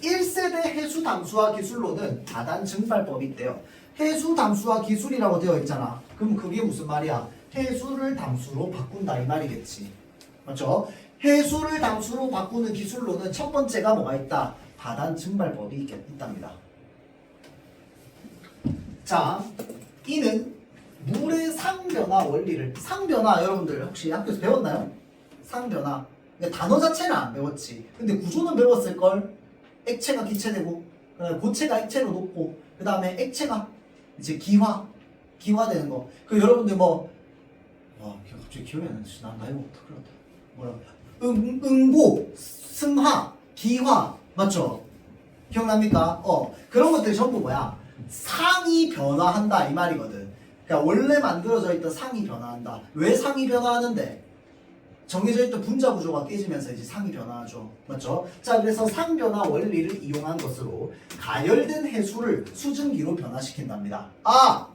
1세대 해수 담수화 기술로는 다단 증발법이 있대요. 해수 담수화 기술이라고 되어 있잖아. 그럼 그게 무슨 말이야? 해수를 담수로 바꾼다 이 말이겠지. 맞죠? 해수를 담수로 바꾸는 기술로는 첫 번째가 뭐가 있다? 다단 증발법이 있답니다. 자, 이는 물의 상변화 원리를, 상변화 여러분들 혹시 학교에서 배웠나요? 상변화. 단어 자체는 안 배웠지. 근데 구조는 배웠을걸? 액체가 기체되고, 고체가 액체로 녹고, 그 다음에 액체가 이제 기화되는 거. 그 여러분들 뭐, 와, 갑자기 기억이 안 나지. 나 이거 큰일 났다. 뭐라? 응고, 승화, 기화, 맞죠? 기억납니까? 그런 것들이 전부 뭐야? 상이 변화한다 이 말이거든. 야, 원래 만들어져 있던 상이 변화한다. 왜 상이 변화하는데? 정해져 있던 분자 구조가 깨지면서 이제 상이 변화하죠. 맞죠? 자, 그래서 상 변화 원리를 이용한 것으로 가열된 해수를 수증기로 변화시킨답니다. 아!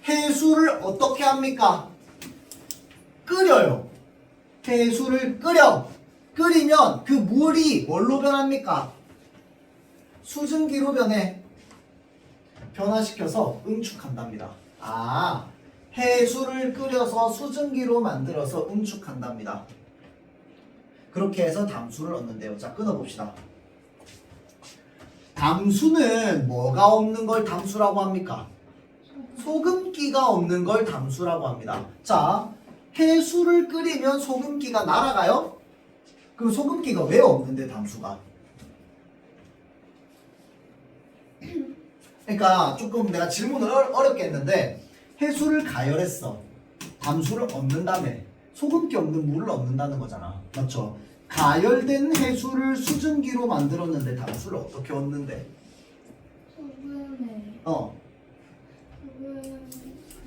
해수를 어떻게 합니까? 끓여요. 해수를 끓이면 그 물이 뭘로 변합니까? 수증기로 변화시켜서 응축한답니다. 아, 해수를 끓여서 수증기로 만들어서 응축한답니다. 그렇게 해서 담수를 얻는데요. 자, 끊어봅시다. 담수는 뭐가 없는 걸 담수라고 합니까? 소금기가 없는 걸 담수라고 합니다. 자, 해수를 끓이면 소금기가 날아가요? 그럼 소금기가 왜 없는데 담수가? 그러니까 조금 내가 질문을 어렵게 했는데 해수를 가열했어. 담수를 얻는다며. 소금기 없는 물을 얻는다는 거잖아. 맞죠? 가열된 해수를 수증기로 만들었는데 담수를 어떻게 얻는데? 소금에 소금. 소금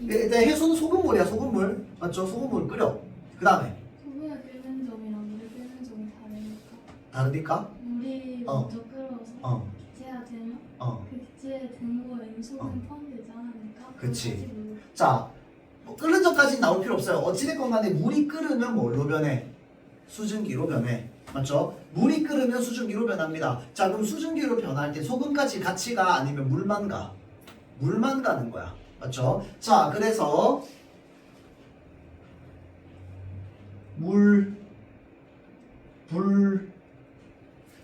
일단 해수는 소금물이야. 소금물. 맞죠? 소금물 끓여. 그 다음에 소금에 끓는 점이랑 물에 끓는 점이 다르니까 다르니까? 물이 어. 먼저 끓어서 어. 기체가 되면 어. 그 기체에 든 거에 이미 소금 포함되지 않으니까 그치. 그것까지 물로 자, 뭐 끓는 전까지 나올 필요 없어요. 어찌됐건 간에 물이 끓으면 뭘로 변해? 수증기로 변해. 맞죠? 물이 끓으면 수증기로 변합니다. 자, 그럼 수증기로 변할 때 소금까지 같이 가? 아니면 물만 가? 물만 가는 거야. 맞죠? 자, 그래서 불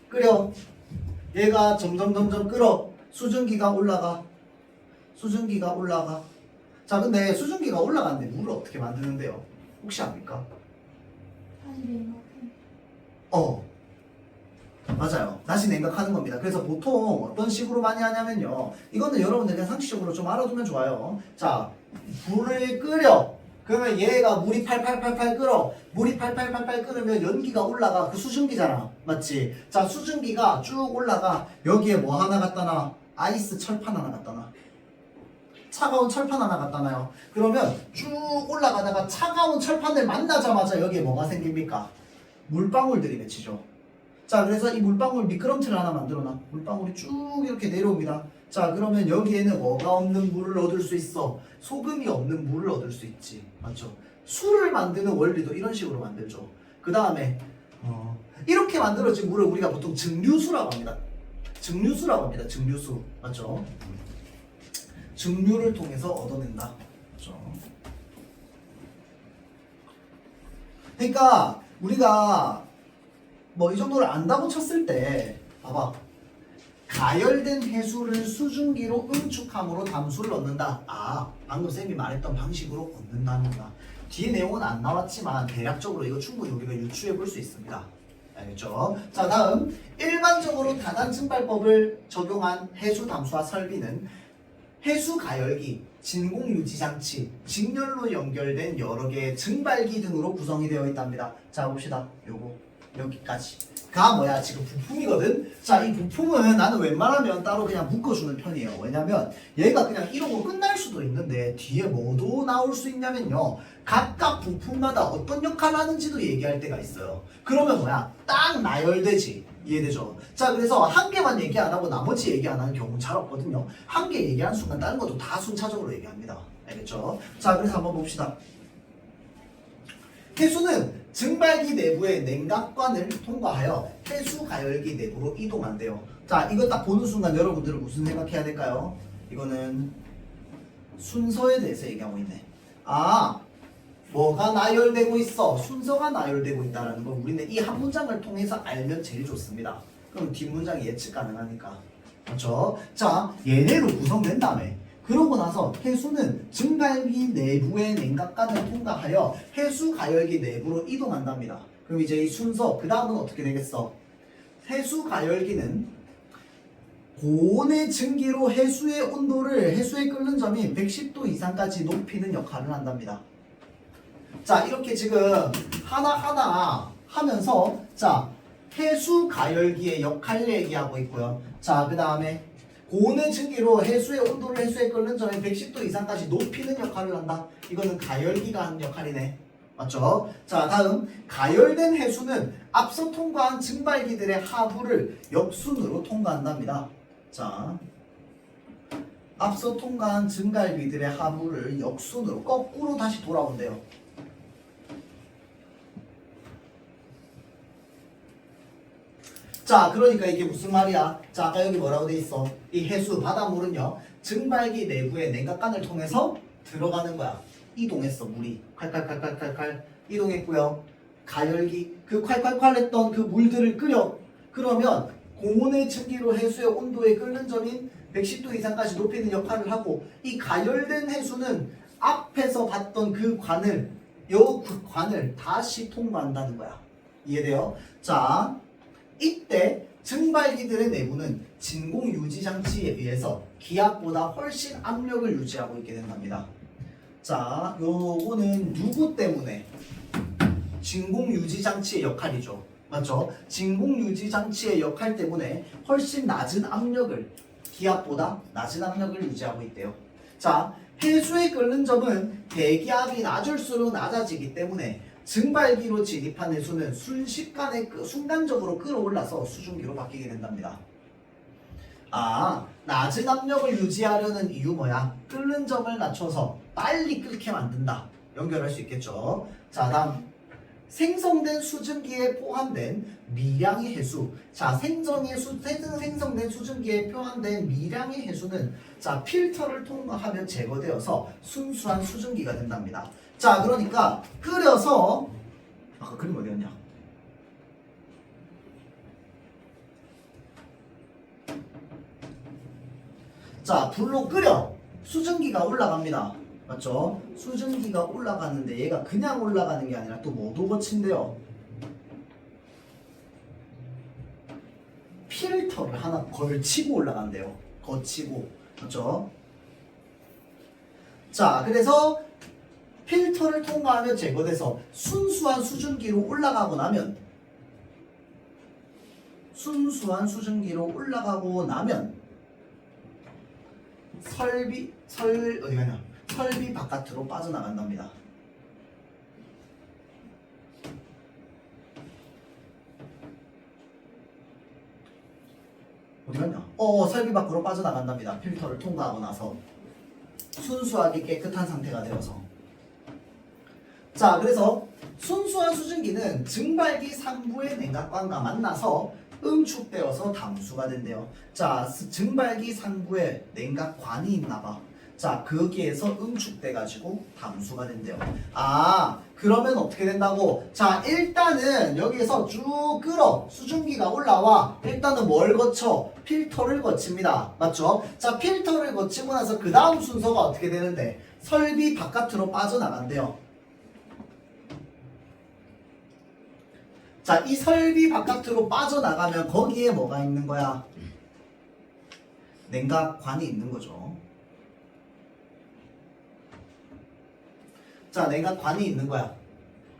끓여. 얘가 점점 끓어. 수증기가 올라가. 자, 근데 수증기가 올라가는데 물을 어떻게 만드는데요? 혹시 압니까? 다시 냉각해. 맞아요. 다시 냉각하는 겁니다. 그래서 보통 어떤 식으로 많이 하냐면요. 이거는 여러분들 그냥 상식적으로 좀 알아두면 좋아요. 자, 불을 끓여. 그러면 얘가 물이 팔팔팔팔 끓어. 물이 팔팔팔팔 끓으면 연기가 올라가. 그 수증기잖아. 맞지? 자, 수증기가 쭉 올라가. 여기에 뭐 하나 갖다 놔? 아이스 철판 하나 갖다 놔. 차가운 철판 하나 갖다 놔요. 그러면 쭉 올라가다가 차가운 철판을 만나자마자 여기에 뭐가 생깁니까? 물방울들이 맺히죠. 자, 그래서 이 물방울 미끄럼틀을 하나 만들어놔. 물방울이 쭉 이렇게 내려옵니다. 자, 그러면 여기에는 뭐가 없는 물을 얻을 수 있어? 소금이 없는 물을 얻을 수 있지. 맞죠? 술을 만드는 원리도 이런 식으로 만들죠. 그 다음에 이렇게 만들어진 물을 우리가 보통 증류수라고 합니다. 증류수. 맞죠? 증류를 통해서 얻어낸다. 그렇죠? 그러니까 우리가 뭐 이 정도를 안다고 쳤을 때 봐봐. 가열된 해수를 수증기로 응축함으로 담수를 얻는다. 아, 방금 쌤이 말했던 방식으로 얻는다는 거다. 뒤에 내용은 안 나왔지만 대략적으로 이거 충분히 우리가 유추해 볼 수 있습니다. 알겠죠? 자, 다음 일반적으로 다단 증발법을 적용한 해수 담수화 설비는 해수 가열기, 진공 유지 장치, 직렬로 연결된 여러 개의 증발기 등으로 구성이 되어 있답니다. 자, 봅시다. 요거 여기까지가 뭐야? 지금 부품이거든. 자, 이 부품은 나는 웬만하면 따로 그냥 묶어주는 편이에요. 왜냐면 얘가 그냥 이러고 끝날 수도 있는데 뒤에 뭐도 나올 수 있냐면요. 각각 부품마다 어떤 역할을 하는지도 얘기할 때가 있어요. 그러면 뭐야? 딱 나열되지. 이해되죠? 자, 그래서 한 개만 얘기 안 하고 나머지 얘기 안 하는 경우는 잘 없거든요. 한 개 얘기하는 순간 다른 것도 다 순차적으로 얘기합니다. 알겠죠? 자, 그래서 한번 봅시다. 해수는 증발기 내부의 냉각관을 통과하여 해수 가열기 내부로 이동한대요. 자, 이거 딱 보는 순간 여러분들은 무슨 생각해야 될까요? 이거는 순서에 대해서 얘기하고 있네. 아, 뭐가 나열되고 있어? 순서가 나열되고 있다는 걸 우리는 이 한 문장을 통해서 알면 제일 좋습니다. 그럼 뒷문장이 예측 가능하니까. 그렇죠? 자, 얘네로 구성된 다음에 그러고 나서 해수는 증발기 내부의 냉각관을 통과하여 해수 가열기 내부로 이동한답니다. 그럼 이제 이 순서 그 다음은 어떻게 되겠어? 해수 가열기는 고온의 증기로 해수의 온도를 해수에 끓는 점이 110도 이상까지 높이는 역할을 한답니다. 자, 이렇게 지금 하나하나 하면서 자, 해수 가열기의 역할 얘기하고 있고요. 자, 그 다음에 고온의 증기로 해수의 온도를 해수에 끓는 점에 110도 이상까지 높이는 역할을 한다. 이거는 가열기가 하는 역할이네. 맞죠? 자, 다음 가열된 해수는 앞서 통과한 증발기들의 하부를 역순으로 통과한답니다. 자, 앞서 통과한 증발기들의 하부를 역순으로 거꾸로 다시 돌아온대요. 자, 그러니까 이게 무슨 말이야? 자, 아까 여기 뭐라고 돼 있어? 이 해수 바닷물은요, 증발기 내부의 냉각관을 통해서 들어가는 거야. 이동했어, 물이. 칼칼칼칼칼칼 이동했고요. 가열기, 그 콸콸콸 했던 그 물들을 끓여. 그러면 고온의 증기로 해수의 온도에 끓는 점인 110도 이상까지 높이는 역할을 하고, 이 가열된 해수는 앞에서 봤던 그 관을, 그 관을 다시 통과한다는 거야. 이해돼요? 자, 이때 증발기들의 내부는 진공 유지 장치에 의해서 기압보다 훨씬 압력을 유지하고 있게 된답니다. 자, 요거는 누구 때문에? 진공 유지 장치의 역할이죠. 맞죠? 진공 유지 장치의 역할 때문에 훨씬 낮은 압력을, 기압보다 낮은 압력을 유지하고 있대요. 자, 해수에 끓는 점은 대기압이 낮을수록 낮아지기 때문에 증발기로 진입한 해수는 순식간에 순간적으로 끌어올라서 수증기로 바뀌게 된답니다. 아, 낮은 압력을 유지하려는 이유 뭐야? 끓는 점을 낮춰서 빨리 끓게 만든다. 연결할 수 있겠죠. 자, 다음 생성된 수증기에 포함된 미량의 해수. 자, 생성된 수증기에 포함된 미량의 해수는 자, 필터를 통과하면 제거되어서 순수한 수증기가 된답니다. 자, 그러니까 끓여서, 아까 그림 어디였냐? 자, 불로 끓여 수증기가 올라갑니다. 맞죠? 수증기가 올라가는데 얘가 그냥 올라가는 게 아니라 또 뭐도 거친대요? 필터를 하나 걸치고 올라간대요. 거치고. 맞죠? 자, 그래서 필터를 통과하면 제거돼서 순수한 수증기로 올라가고 나면 설비 바깥으로 빠져나간답니다. 어디 갔냐? 설비 밖으로 빠져나간답니다. 필터를 통과하고 나서 순수하게 깨끗한 상태가 되어서. 자, 그래서 순수한 수증기는 증발기 상부의 냉각관과 만나서 응축되어서 담수가 된대요. 자, 증발기 상부에 냉각관이 있나봐. 자, 거기에서 응축돼가지고 담수가 된대요. 아, 그러면 어떻게 된다고? 자, 일단은 여기에서 쭉 끓어. 수증기가 올라와. 일단은 뭘 거쳐? 필터를 거칩니다. 맞죠? 자, 필터를 거치고 나서 그 다음 순서가 어떻게 되는데? 설비 바깥으로 빠져나간대요. 자, 이 설비 바깥으로 빠져나가면 거기에 뭐가 있는 거야? 냉각관이 있는 거죠. 자, 냉각관이 있는 거야.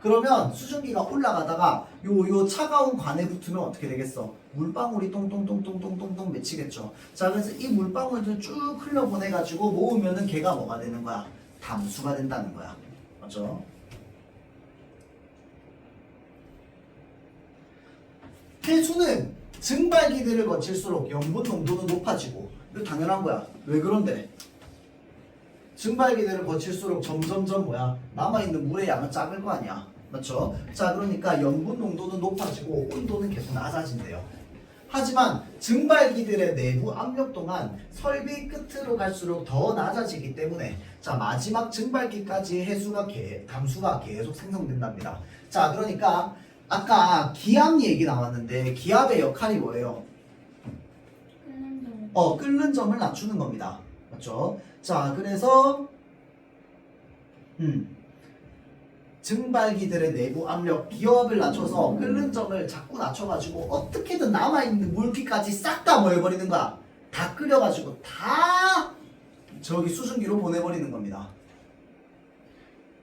그러면 수증기가 올라가다가 요 차가운 관에 붙으면 어떻게 되겠어? 물방울이 똥똥똥똥똥똥똥 맺히겠죠. 자, 그래서 이 물방울들 쭉 흘려보내가지고 모으면은 걔가 뭐가 되는 거야? 담수가 된다는 거야. 맞죠? 해수는 증발기들을 거칠수록 염분 농도는 높아지고, 이거 당연한 거야. 왜 그런데? 증발기들을 거칠수록 점점점 뭐야? 남아있는 물의 양은 작을 거 아니야. 맞죠? 자, 그러니까 염분 농도는 높아지고 온도는 계속 낮아진대요. 하지만 증발기들의 내부 압력 동안 설비 끝으로 갈수록 더 낮아지기 때문에 자, 마지막 증발기까지 담수가 계속 생성된답니다. 자, 그러니까 아까 기압 얘기 나왔는데 기압의 역할이 뭐예요? 끓는 점. 끓는 점을 낮추는 겁니다. 맞죠? 자, 그래서 증발기들의 내부 압력, 기압을 낮춰서 끓는 점을 자꾸 낮춰가지고 어떻게든 남아있는 물기까지 싹 다 뭐 해버리는 거야? 다 끓여가지고 다 저기 수증기로 보내버리는 겁니다.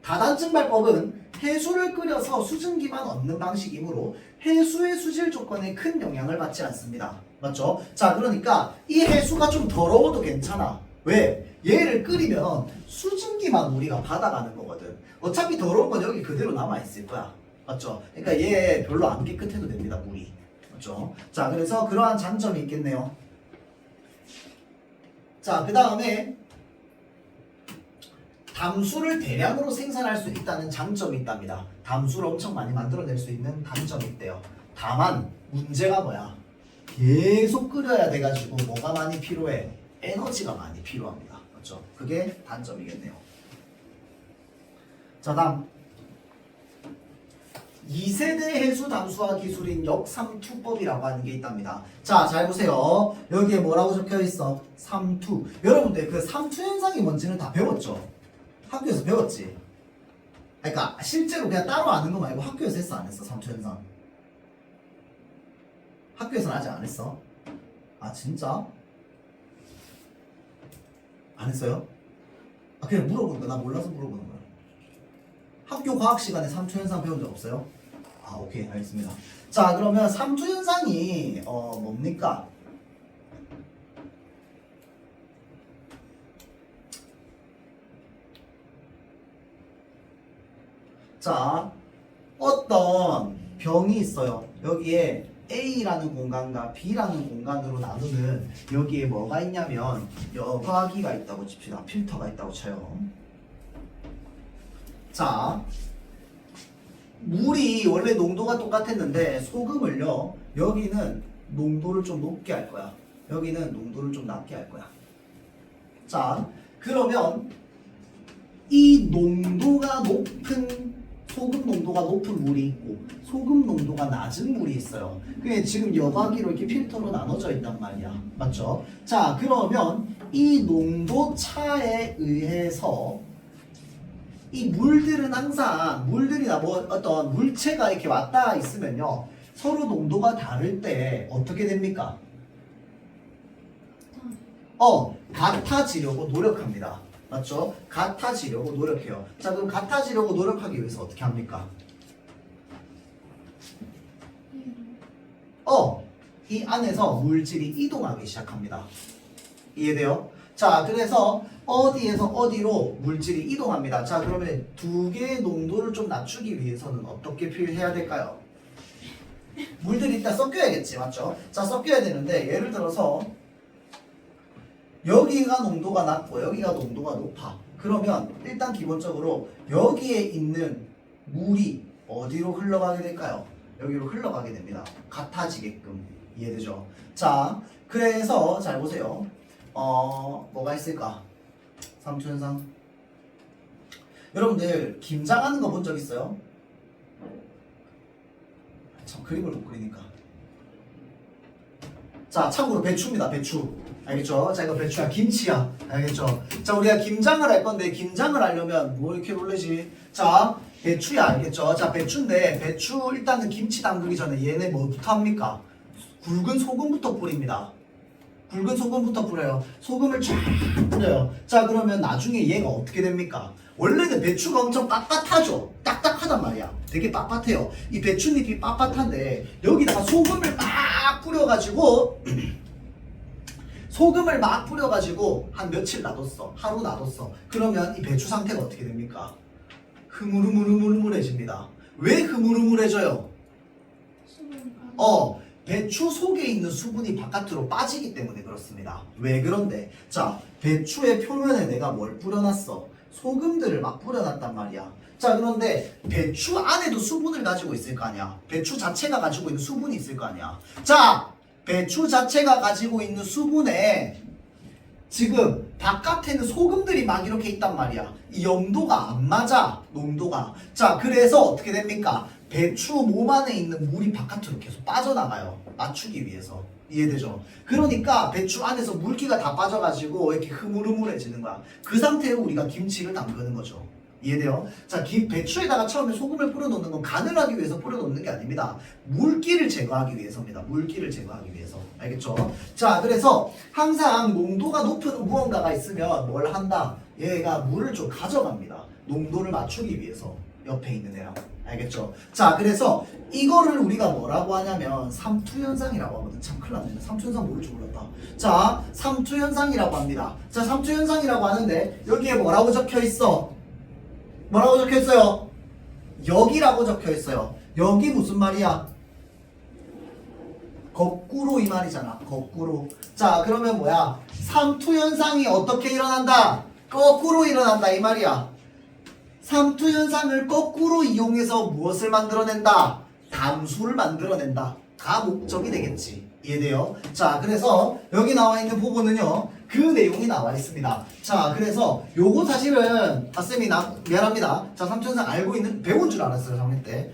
다단 증발법은 해수를 끓여서 수증기만 얻는 방식이므로 해수의 수질 조건에 큰 영향을 받지 않습니다. 맞죠? 자, 그러니까 이 해수가 좀 더러워도 괜찮아. 왜? 얘를 끓이면 수증기만 우리가 받아가는 거거든. 어차피 더러운 건 여기 그대로 남아있을 거야. 맞죠? 그러니까 얘 별로 안 깨끗해도 됩니다, 물이. 맞죠? 자, 그래서 그러한 장점이 있겠네요. 자, 그 다음에 담수를 대량으로 생산할 수 있다는 장점이 있답니다. 담수를 엄청 많이 만들어낼 수 있는 단점이 있대요. 다만 문제가 뭐야? 계속 끓여야 돼가지고 뭐가 많이 필요해? 에너지가 많이 필요합니다. 맞죠? 그게 단점이겠네요. 자, 다음 2세대 해수 담수화 기술인 역삼투법이라고 하는 게 있답니다. 자, 잘 보세요. 여기에 뭐라고 적혀 있어? 삼투. 여러분들 그 삼투 현상이 뭔지는 다 배웠죠? 학교에서 배웠지? 그러니까 실제로 그냥 따로 아는 거 말고 학교에서 했어, 안 했어? 삼투 현상. 학교에서는 아직 안 했어? 아, 진짜? 안 했어요? 아, 그냥 물어보는 거야. 나 몰라서 물어보는 거야. 학교 과학 시간에 삼투 현상 배운 적 없어요? 아, 오케이, 알겠습니다. 자, 그러면 삼투 현상이 뭡니까? 자, 어떤 병이 있어요. 여기에 A라는 공간과 B라는 공간으로 나누는 여기에 뭐가 있냐면 여과기가 있다고 칩시다. 필터가 있다고 쳐요. 자, 물이 원래 농도가 똑같았는데 소금을요, 여기는 농도를 좀 높게 할 거야. 여기는 농도를 좀 낮게 할 거야. 자, 그러면 이 농도가 높은, 소금 농도가 높은 물이 있고 소금 농도가 낮은 물이 있어요. 그게 지금 여과기로 이렇게 필터로 나눠져 있단 말이야. 맞죠? 자, 그러면 이 농도 차에 의해서 이 물들은 항상 물들이나 뭐 어떤 물체가 이렇게 왔다 있으면요, 서로 농도가 다를 때 어떻게 됩니까? 같아지려고 노력합니다. 맞죠? 같아지려고 노력해요. 자, 그럼 같아지려고 노력하기 위해서 어떻게 합니까? 이 안에서 물질이 이동하기 시작합니다. 이해돼요? 자, 그래서 어디에서 어디로 물질이 이동합니다. 자, 그러면 두 개의 농도를 좀 낮추기 위해서는 어떻게 해야 될까요? 물들이 일단 섞여야겠지, 맞죠? 자, 섞여야 되는데 예를 들어서 여기가 농도가 낮고 여기가 농도가 높아. 그러면 일단 기본적으로 여기에 있는 물이 어디로 흘러가게 될까요? 여기로 흘러가게 됩니다. 같아지게끔. 이해되죠? 자, 그래서 잘 보세요. 뭐가 있을까? 삼투현상. 여러분들 김장하는 거 본 적 있어요? 참, 그림을 못 그리니까. 자, 참고로 배추입니다. 배추. 알겠죠? 자, 이거 배추야. 김치야. 알겠죠? 자, 우리가 김장을 할 건데 김장을 하려면 뭐 이렇게 놀래지? 자, 배추야. 알겠죠? 자, 배추인데 배추 일단은 김치 담그기 전에 얘네 뭐부터 합니까? 굵은 소금부터 뿌립니다. 굵은 소금부터 뿌려요. 소금을 쫙 뿌려요. 자, 그러면 나중에 얘가 어떻게 됩니까? 원래는 배추가 엄청 빳빳하죠? 딱딱하단 말이야. 되게 빳빳해요. 이 배추잎이 빳빳한데 여기다가 소금을 막 뿌려가지고 소금을 막 뿌려가지고 한 며칠 놔뒀어. 하루 놔뒀어. 그러면 이 배추 상태가 어떻게 됩니까? 흐물흐물흐물해집니다. 왜 흐물흐물해져요? 배추 속에 있는 수분이 바깥으로 빠지기 때문에 그렇습니다. 왜 그런데? 자, 배추의 표면에 내가 뭘 뿌려놨어? 소금들을 막 뿌려놨단 말이야. 자, 그런데 배추 안에도 수분을 가지고 있을 거 아니야. 배추 자체가 가지고 있는 수분이 있을 거 아니야. 자, 배추 자체가 가지고 있는 수분에 지금 바깥에는 소금들이 막 이렇게 있단 말이야. 이 염도가 안 맞아, 농도가. 자, 그래서 어떻게 됩니까? 배추 몸 안에 있는 물이 바깥으로 계속 빠져나가요. 맞추기 위해서. 이해되죠? 그러니까 배추 안에서 물기가 다 빠져가지고 이렇게 흐물흐물해지는 거야. 그 상태로 우리가 김치를 담그는 거죠. 이해돼요? 자, 배추에다가 처음에 소금을 뿌려놓는 건 간을 하기 위해서 뿌려놓는 게 아닙니다. 물기를 제거하기 위해서입니다. 물기를 제거하기 위해서. 알겠죠? 자, 그래서 항상 농도가 높은 무언가가 있으면 뭘 한다? 얘가 물을 좀 가져갑니다. 농도를 맞추기 위해서. 옆에 있는 애라고. 알겠죠? 자, 그래서 이거를 우리가 뭐라고 하냐면 삼투현상이라고 하거든. 참 큰일 났네. 삼투현상 모를 줄 몰랐다. 자, 삼투현상이라고 합니다. 자, 삼투현상이라고 하는데 여기에 뭐라고 적혀 있어? 뭐라고 적혀 있어요? 여기라고 적혀 있어요. 여기 무슨 말이야? 거꾸로 이 말이잖아. 거꾸로. 자, 그러면 뭐야? 삼투현상이 어떻게 일어난다? 거꾸로 일어난다 이 말이야. 삼투현상을 거꾸로 이용해서 무엇을 만들어낸다? 담수를 만들어낸다. 가 목적이 되겠지. 이해돼요? 자, 그래서 여기 나와 있는 부분은요. 그 내용이 나와 있습니다. 자, 그래서 요거 사실은 쌤이 미안합니다. 자, 삼투현상 알고 있는 배운 줄 알았어요. 3학년 때.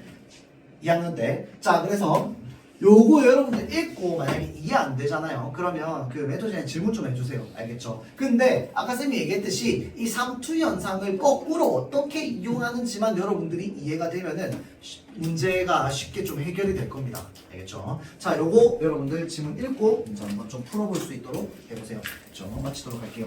2학년 때. 자, 그래서 요거 여러분들 읽고 만약에 이해 안 되잖아요. 그러면 그 멘토 시간에 질문 좀 해주세요. 알겠죠? 근데 아까 쌤이 얘기했듯이 이 삼투 현상을 거꾸로 어떻게 이용하는지만 여러분들이 이해가 되면은 문제가 쉽게 좀 해결이 될 겁니다. 알겠죠? 자, 요거 여러분들 질문 읽고 문제 한번 좀 풀어볼 수 있도록 해보세요. 알겠죠? 마치도록 할게요.